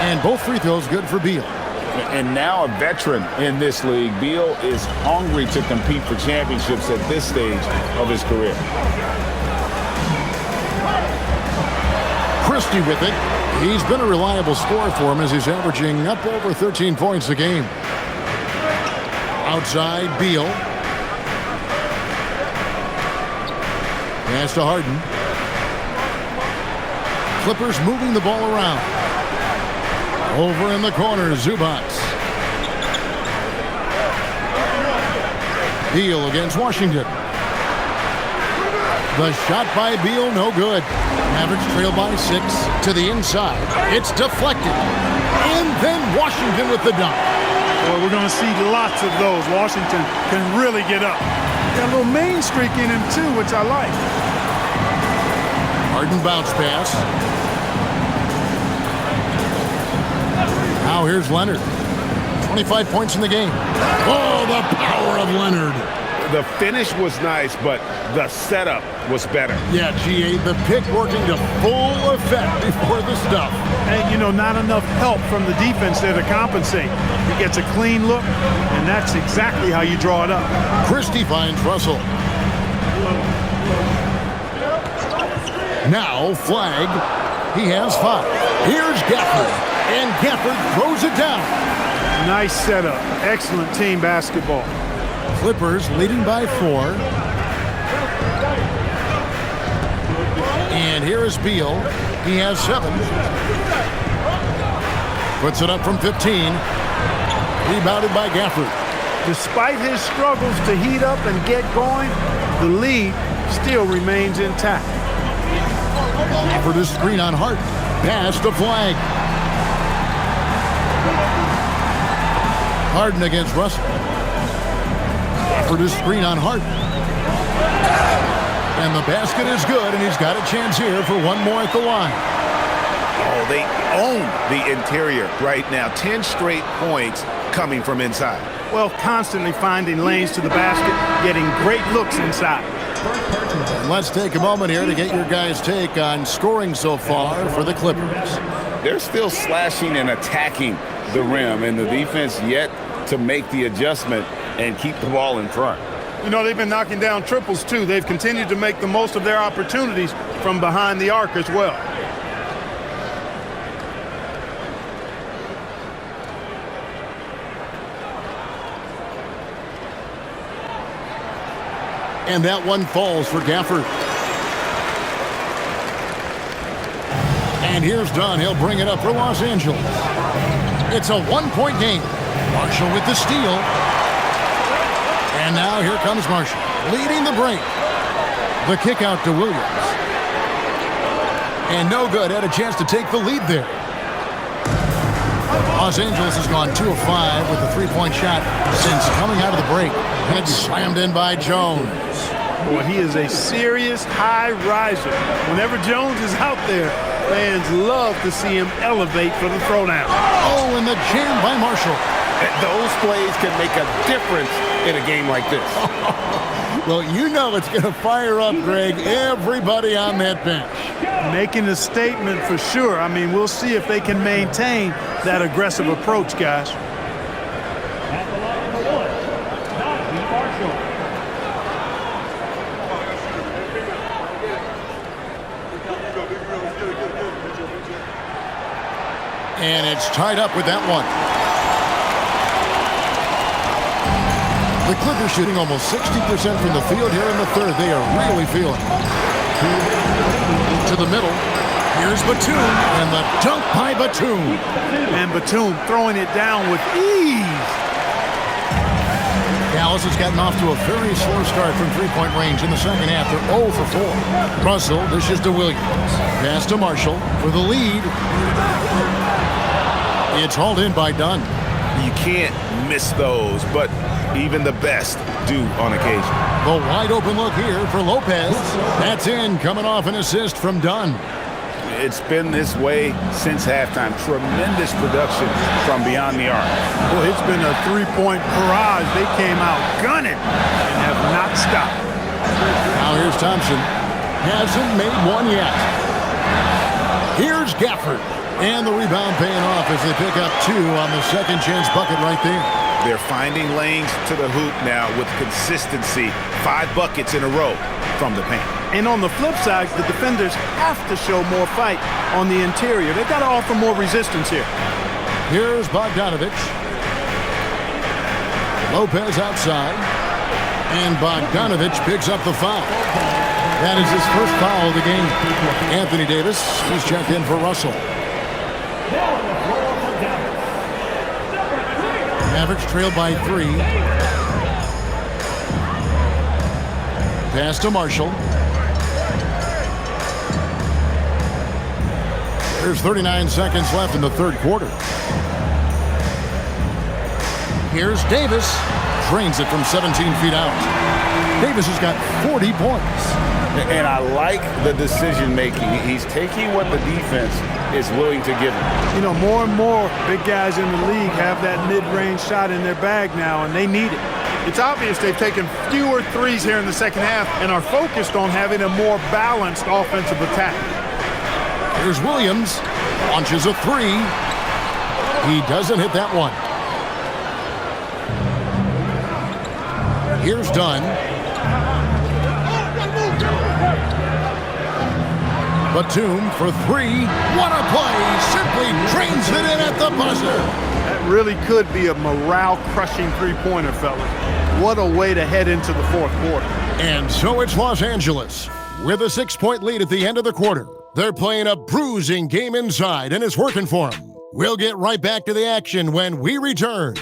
And both free throws good for Beal. And now a veteran in this league, Beal is hungry to compete for championships at this stage of his career. Christie with it. He's been a reliable scorer for him as he's averaging up over 13 points a game. Outside, Beal. Pass to Harden. Clippers moving the ball around. Over in the corner, Zubac. Beal against Washington. The shot by Beal, no good. Mavericks trail by 6 to the inside. It's deflected. And then Washington with the dunk. Well, we're going to see lots of those. Washington can really get up. Got a little main streak in him, too, which I like. Harden bounce pass. Now here's Leonard. 25 points in the game. Oh, the power of Leonard. The finish was nice, but the setup was better. Yeah, G8, the pick working to full effect before the stuff. And, you know, not enough help from the defense there to compensate. He gets a clean look, and that's exactly how you draw it up. Christie finds Russell. Now, Flag. He has 5. Here's Gafford. And Gafford throws it down. Nice setup. Excellent team basketball. Clippers leading by 4. And here is Beal. He has 7. Puts it up from 15. Rebounded by Gafford. Despite his struggles to heat up and get going, the lead still remains intact. For the screen on Hart. Pass to Flag. Harden against Russell. For the screen on Harden. And the basket is good, and he's got a chance here for one more at the line. Oh, they own the interior right now. 10 straight points coming from inside. Well, constantly finding lanes to the basket, getting great looks inside. Let's take a moment here to get your guys' take on scoring so far for the Clippers. They're still slashing and attacking the rim, and the defense yet to make the adjustment and keep the ball in front. You know, they've been knocking down triples, too. They've continued to make the most of their opportunities from behind the arc as well. And that one falls for Gafford. And here's Dunn. He'll bring it up for Los Angeles. It's a one-point game. Marshall with the steal. And now here comes Marshall, leading the break. The kick out to Williams. And no good. Had a chance to take the lead there. Los Angeles has gone 2 of 5 with a three-point shot since coming out of the break. And it's slammed in by Jones. Boy, he is a serious high riser. Whenever Jones is out there, fans love to see him elevate for the throwdown. Oh, and the jam by Marshall. Those plays can make a difference in a game like this. Well, you know it's going to fire up, Greg, everybody on that bench. Making a statement for sure. I mean, we'll see if they can maintain that aggressive approach, guys. At the line number 1, Donovan Marshall. And it's tied up with that one. The Clippers shooting almost 60% from the field here in the third. They are really feeling it. To the middle. Here's Batum. And the dunk by Batum. And Batum throwing it down with ease. Dallas has gotten off to a very slow start from three-point range in the second half. They're 0 for 4. Russell dishes to Williams. Pass to Marshall for the lead. It's hauled in by Dunn. You can't miss those, but even the best do on occasion. The wide open look here for Lopez. That's in, coming off an assist from Dunn. It's been this way since halftime. Tremendous production from beyond the arc. Well, it's been a three-point barrage. They came out gunning and have not stopped. Now here's Thompson. Hasn't made one yet. Here's Gafford. And the rebound paying off as they pick up 2 on the second chance bucket right there. They're finding lanes to the hoop now with consistency. 5 buckets in a row from the paint. And on the flip side, the defenders have to show more fight on the interior. They've got to offer more resistance here. Here's Bogdanovich. Lopez outside. And Bogdanovich picks up the foul. That is his first foul of the game. Anthony Davis is checked in for Russell. Mavericks trail by 3. Pass to Marshall. There's 39 seconds left in the third quarter. Here's Davis. Drains it from 17 feet out. Davis has got 40 points. And I like the decision-making. He's taking what the defense is willing to give him. You know, more and more big guys in the league have that mid-range shot in their bag now, and they need it. It's obvious they've taken fewer threes here in the second half and are focused on having a more balanced offensive attack. Here's Williams. Launches a 3. He doesn't hit that one. Here's Dunn. Batum for 3. What a play! Simply drains it in at the buzzer. That really could be a morale-crushing three-pointer, fellas. What a way to head into the fourth quarter. And so it's Los Angeles with a 6-point lead at the end of the quarter. They're playing a bruising game inside, and it's working for them. We'll get right back to the action when we return.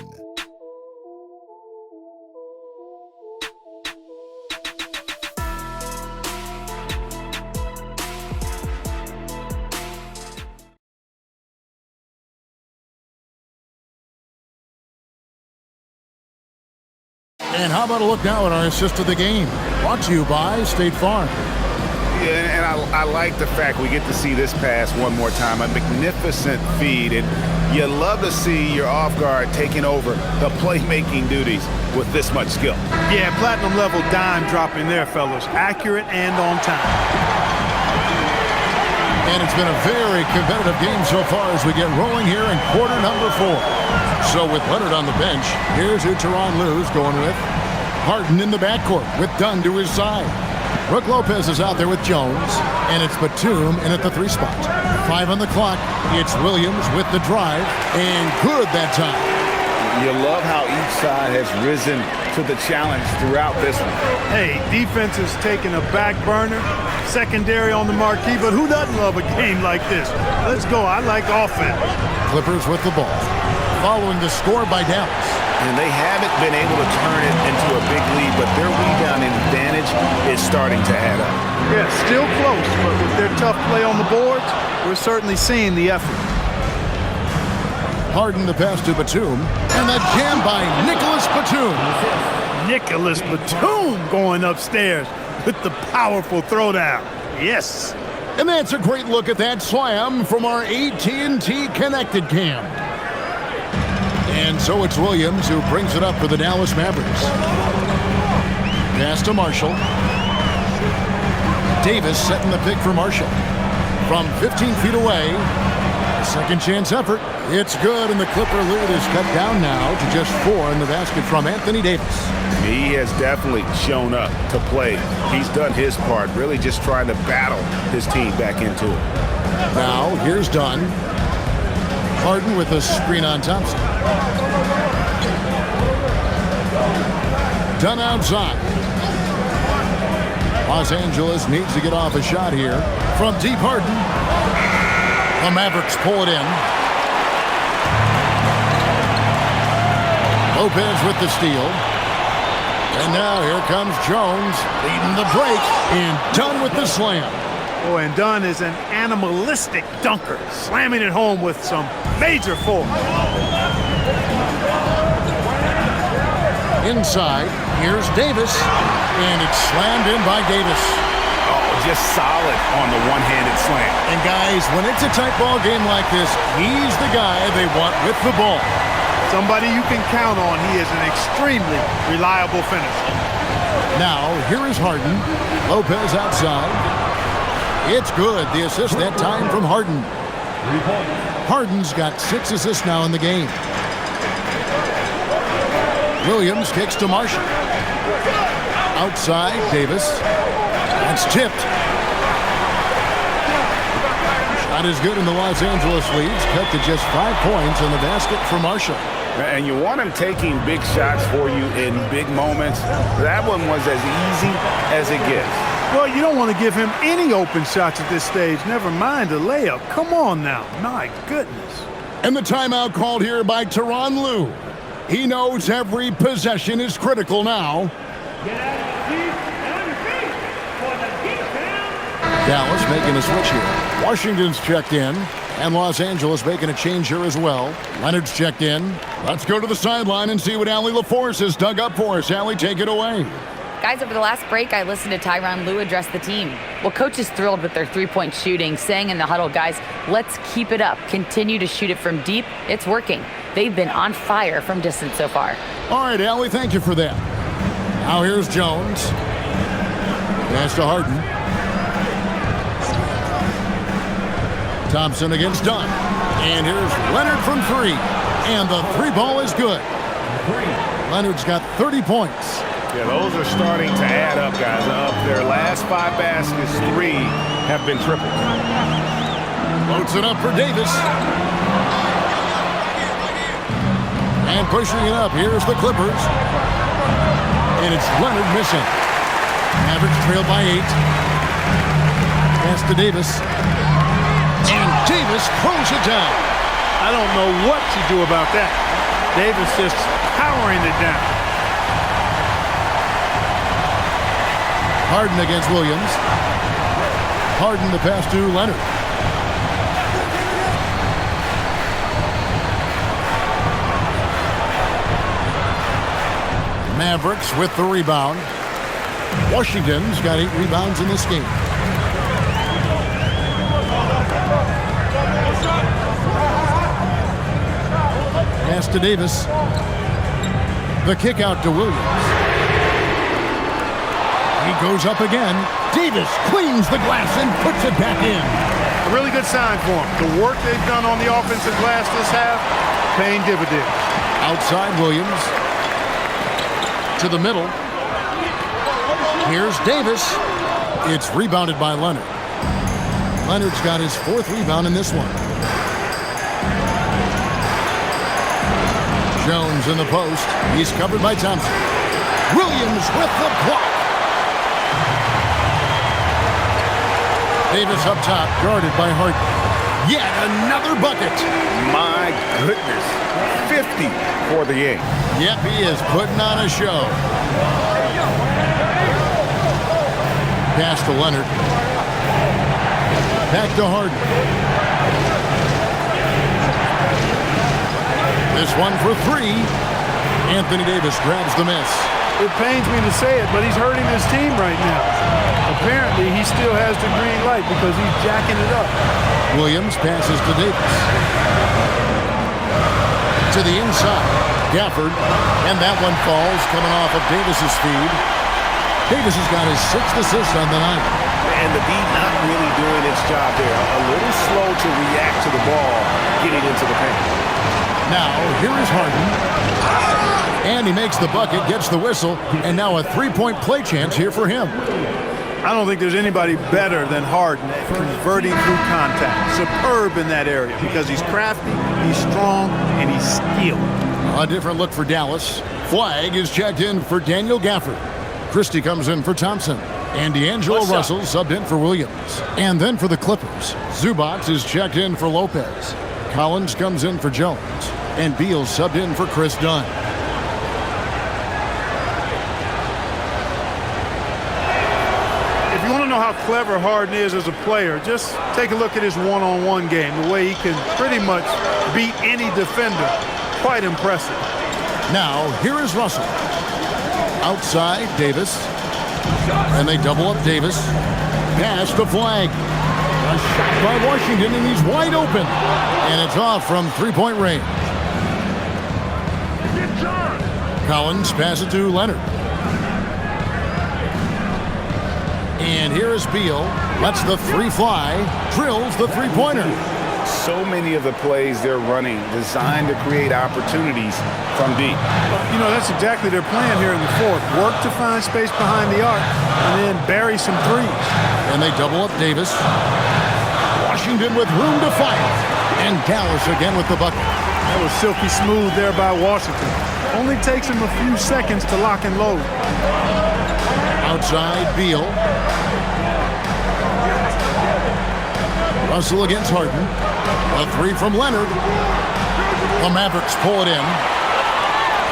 And how about a look now at our assist of the game? Brought to you by State Farm. Yeah, and I like the fact we get to see this pass one more time. A magnificent feed, and you love to see your off guard taking over the playmaking duties with this much skill. Yeah, platinum level dime dropping there, fellas. Accurate and on time. And it's been a very competitive game so far as we get rolling here in quarter number 4. So with Leonard on the bench, here's who Tyronn Lue's going with. Harden in the backcourt with Dunn to his side. Brook Lopez is out there with Jones, and it's Batum in at the 3 spot. 5 on the clock. It's Williams with the drive, and good that time. You love how each side has risen to the challenge throughout this one. Hey, defense is taking a back burner, secondary on the marquee, but who doesn't love a game like this? Let's go. I like offense. Clippers with the ball, following the score by Dallas. And they haven't been able to turn it into a big lead, but their rebounding advantage is starting to add up. Yeah, still close, but with their tough play on the boards, we're certainly seeing the effort. Harden the pass to Batum, and that jam by Nicholas Batum. Nicholas Batum going upstairs with the powerful throwdown. Yes. And that's a great look at that slam from our AT&T Connected Cam. And so it's Williams who brings it up for the Dallas Mavericks. Pass to Marshall. Davis setting the pick for Marshall. From 15 feet away, second chance effort. It's good, and the Clipper lead is cut down now to just 4 in the basket from Anthony Davis. He has definitely shown up to play. He's done his part, really just trying to battle his team back into it. Now, here's Dunn. Harden with a screen on Thompson. Dunn outside. Los Angeles needs to get off a shot here from deep. Harden. The Mavericks pull it in. Lopez with the steal. And now here comes Jones leading the break, and Dunn with the slam. Oh, and Dunn is an animalistic dunker, slamming it home with some major force. Inside, here's Davis, and it's slammed in by Davis. Oh, just solid on the one-handed slam. And guys, when it's a tight ball game like this, he's the guy they want with the ball. Somebody you can count on. He is an extremely reliable finisher. Now, here is Harden. Lopez outside. It's good. The assist that time from Harden. Harden's got 6 assists now in the game. Williams kicks to Marshall. Outside, Davis. That's tipped. Shot is good, and the Los Angeles leads cut to just 5 points in the basket for Marshall. And you want him taking big shots for you in big moments. That one was as easy as it gets. Well, you don't want to give him any open shots at this stage. Never mind a layup. Come on now. My goodness. And the timeout called here by Tyronn Lue. He knows every possession is critical now. Dallas making a switch here. Washington's checked in. And Los Angeles making a change here as well. Leonard's checked in. Let's go to the sideline and see what Allie LaForce has dug up for us. Allie, take it away. Guys, over the last break, I listened to Tyronn Lue address the team. Well, coach is thrilled with their three-point shooting, saying in the huddle, guys, let's keep it up. Continue to shoot it from deep. It's working. They've been on fire from distance so far. All right, Allie, thank you for that. Now here's Jones. Pass to Harden. Thompson against Dunn. And here's Leonard from 3. And the 3 ball is good. Leonard's got 30 points. Yeah, those are starting to add up, guys. Of their last 5 baskets, 3 have been tripled. Loads it up for Davis. And pushing it up, here's the Clippers. And it's Leonard missing. Mavericks trail by 8. Pass to Davis. And Davis throws it down. I don't know what to do about that. Davis just powering it down. Harden against Williams. Harden the pass to Leonard. Mavericks with the rebound. Washington's got 8 rebounds in this game. Pass to Davis. The kick out to Williams. He goes up again. Davis cleans the glass and puts it back in. A really good sign for them. The work they've done on the offensive glass this half, paying dividends. Outside Williams. To the middle. Here's Davis. It's rebounded by Leonard. Leonard's got his 4th rebound in this one. Jones in the post. He's covered by Thompson. Williams with the block. Davis up top, guarded by Harden. Yet another bucket. My goodness. 50 for the game. Yep, he is putting on a show. Pass to Leonard. Back to Harden. This one for 3. Anthony Davis grabs the miss. It pains me to say it, but he's hurting his team right now. Apparently, he still has the green light because he's jacking it up. Williams passes to Davis. To the inside. Gafford. And that one falls coming off of Davis's feed. Davis has got his 6th assist on the night. And the D not really doing its job there. A little slow to react to the ball getting into the paint. Now, here is Harden. And he makes the bucket, gets the whistle, and now a 3-point play chance here for him. I don't think there's anybody better than Harden at converting through contact. Superb in that area because he's crafty, he's strong, and he's skilled. A different look for Dallas. Flag is checked in for Daniel Gafford. Christie comes in for Thompson. And D'Angelo Russell subbed in for Williams. And then for the Clippers, Zubac is checked in for Lopez. Collins comes in for Jones. And Beal subbed in for Chris Dunn. If you want to know how clever Harden is as a player, just take a look at his one-on-one game, the way he can pretty much beat any defender. Quite impressive. Now, here is Russell. Outside, Davis. And they double up Davis. Pass to Flag. A shot by Washington, and he's wide open. And it's off from 3-point range. Collins passes to Leonard. And here is Beal. Lets the 3 fly. Drills the 3-pointer. So many of the plays they're running designed to create opportunities from deep. You know, that's exactly their plan here in the 4th. Work to find space behind the arc and then bury some threes. And they double up Davis. Washington with room to fire. And Dallas again with the bucket. That was silky smooth there by Washington. Only takes him a few seconds to lock and load. Outside, Beal. Russell against Harden. A 3 from Leonard. The Mavericks pull it in.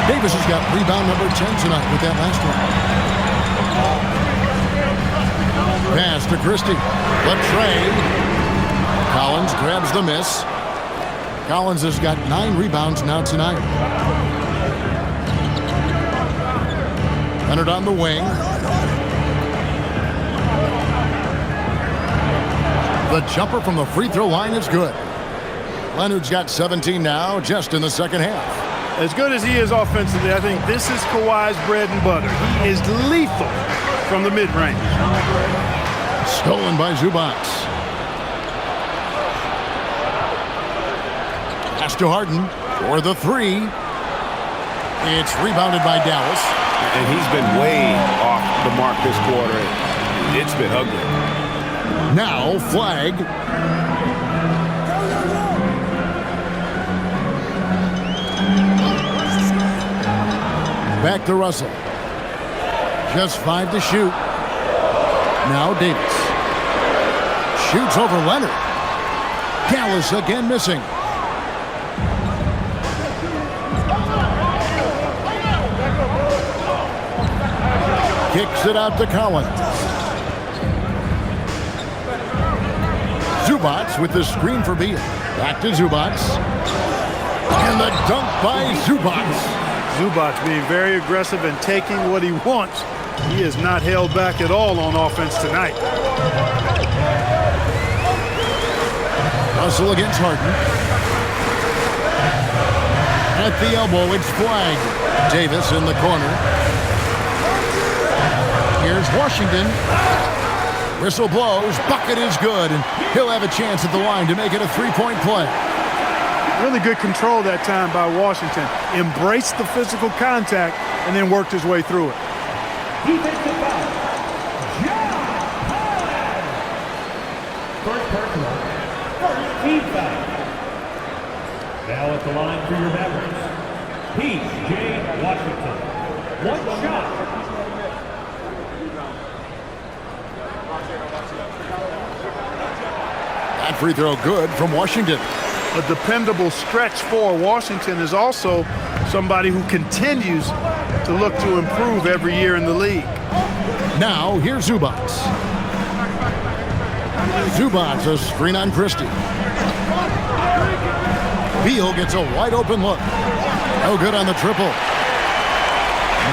Davis has got rebound number 10 tonight with that last one. Pass to Christie. The trade. Collins grabs the miss. Collins has got 9 rebounds now tonight. Leonard on the wing. The jumper from the free throw line is good. Leonard's got 17 now, just in the second half. As good as he is offensively, I think this is Kawhi's bread and butter. He is lethal from the mid-range. Stolen by Zubac. Pass to Harden for the 3. It's rebounded by Dallas. And he's been way off the mark this quarter. It's been ugly. Now, Flag. Back to Russell. Just 5 to shoot. Now Davis. Shoots over Leonard. Dallas again missing. Kicks it out to Collins. Zubac with the screen for Beal. Back to Zubac. And the dunk by Zubac. Zubac being very aggressive and taking what he wants. He is not held back at all on offense tonight. Russell against Harden. At the elbow, it's flagged. Davis in the corner. Here's Washington. Whistle blows. Bucket is good, and he'll have a chance at the line to make it a three-point play. Really good control that time by Washington. Embraced the physical contact and then worked his way through it. Defensive foul. First personal. First team foul. Now at the line for your Mavericks, P.J. Washington. One shot. That free throw good from Washington. A dependable stretch for Washington is also somebody who continues to look to improve every year in the league. Now, here's Zubac. Zubac, a screen on Christie. Beal gets a wide open look. No good on the triple.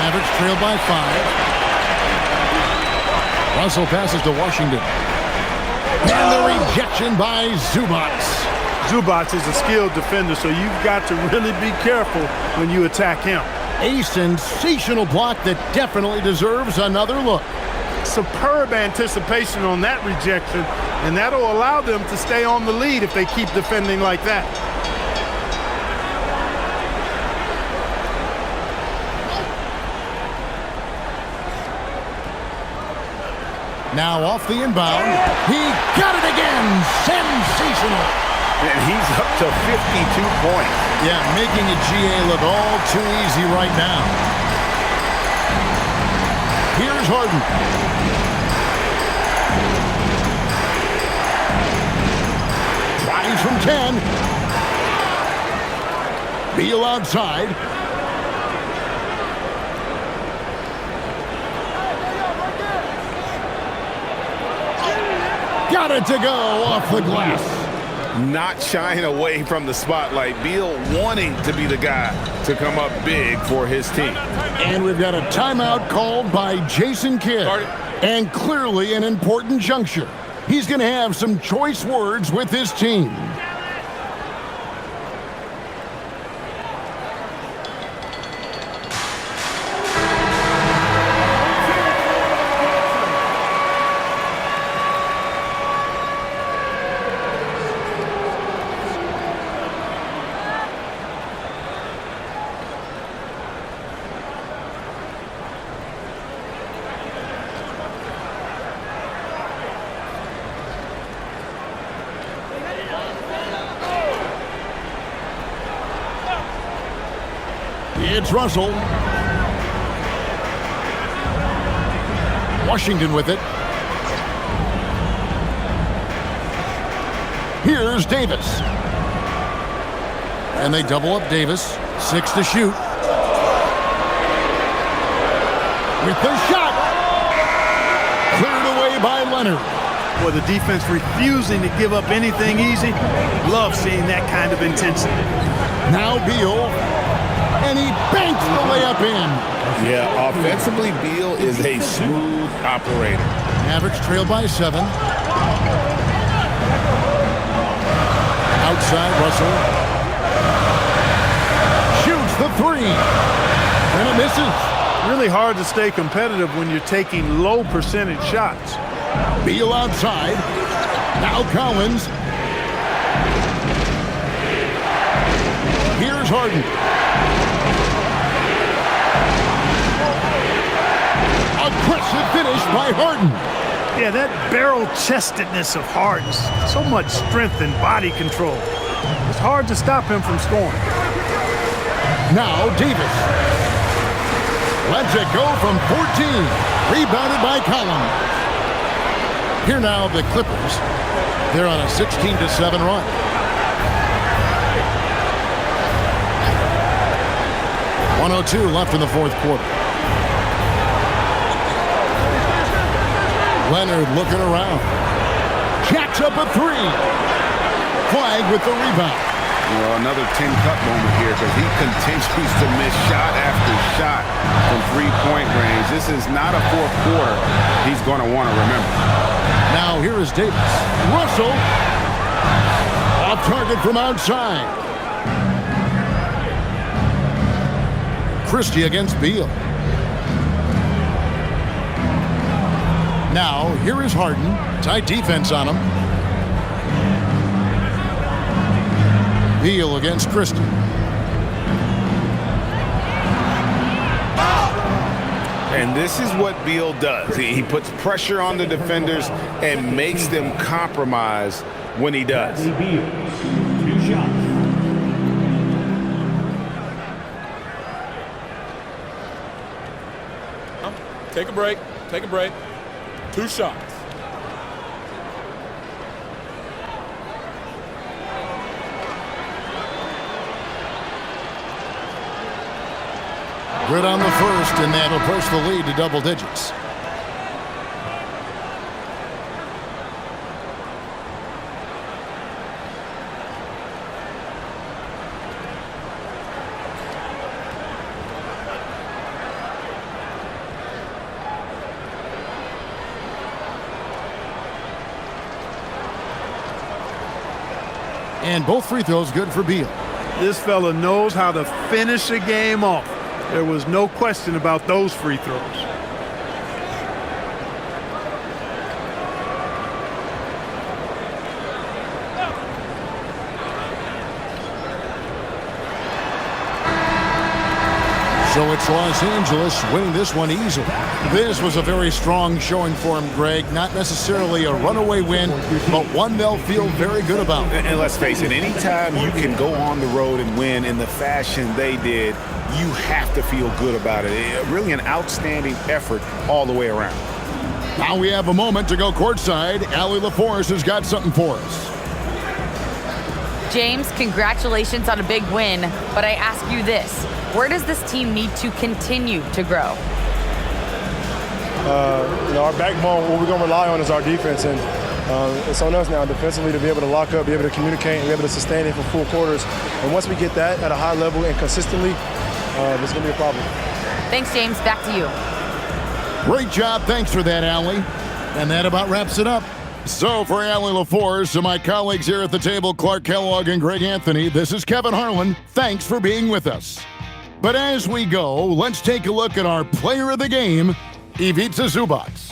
Mavericks trail by 5. Russell passes to Washington. And the rejection by Zubac. Zubac is a skilled defender, so you've got to really be careful when you attack him. A sensational block that definitely deserves another look. Superb anticipation on that rejection, and that'll allow them to stay on the lead if they keep defending like that. Now off the inbound. He got it again. Sensational. And he's up to 52 points. Yeah, making a GA look all too easy right now. Here's Harden. Tries from 10. Beal outside. Got it to go off the glass. Not shying away from the spotlight. Beal wanting to be the guy to come up big for his team. And we've got a timeout called by Jason Kidd. And clearly an important juncture. He's going to have some choice words with his team. It's Russell. Washington with it. Here's Davis. And they double up Davis. 6 to shoot. With the shot. Cleared away by Leonard. Well, the defense refusing to give up anything easy. Love seeing that kind of intensity. Now Beal. And he banks the layup in. Yeah, offensively, Beal is a smooth operator. Mavericks trail by 7. Outside, Russell. Shoots the 3. And it misses. Really hard to stay competitive when you're taking low percentage shots. Beal outside. Now Collins. Here's Harden. Aggressive finish by Harden. Yeah, that barrel-chestedness of Harden. So much strength and body control. It's hard to stop him from scoring. Now Davis. Lets it go from 14. Rebounded by Collins. Here now the Clippers. They're on a 16-7 run. .102 left in the fourth quarter. Leonard looking around. Jacks up a 3. Flag with the rebound. Well, another 10-cut moment here because he continues to miss shot after shot from three-point range. This is not a fourth quarter he's going to want to remember. Now here is Davis. Russell. Off target from outside. Christie against Beal. Now here is Harden. Tight defense on him. Beal against Christie. And this is what Beal does. He puts pressure on the defenders and makes them compromise when he does. Beal, 2 shots. Take a break. Take a break. 2 shots. Good on the first, and that'll push the lead to double digits. And both free throws good for Beal. This fella knows how to finish a game off. There was no question about those free throws. So it's Los Angeles winning this one easily. This was a very strong showing for him, Greg. Not necessarily a runaway win, but one they'll feel very good about. And let's face it, anytime you can go on the road and win in the fashion they did, you have to feel good about it. Really an outstanding effort all the way around. Now we have a moment to go courtside. Allie LaForce has got something for us. James, congratulations on a big win, but I ask you this. Where does this team need to continue to grow? Our backbone, what we're going to rely on is our defense, and it's on us now defensively to be able to lock up, be able to communicate, and be able to sustain it for full quarters. And once we get that at a high level and consistently, it's going to be a problem. Thanks, James. Back to you. Great job. Thanks for that, Allie. And that about wraps it up. So for Allie LaForce and my colleagues here at the table, Clark Kellogg and Greg Anthony, this is Kevin Harlan. Thanks for being with us. But as we go, let's take a look at our player of the game, Ivica Zubac.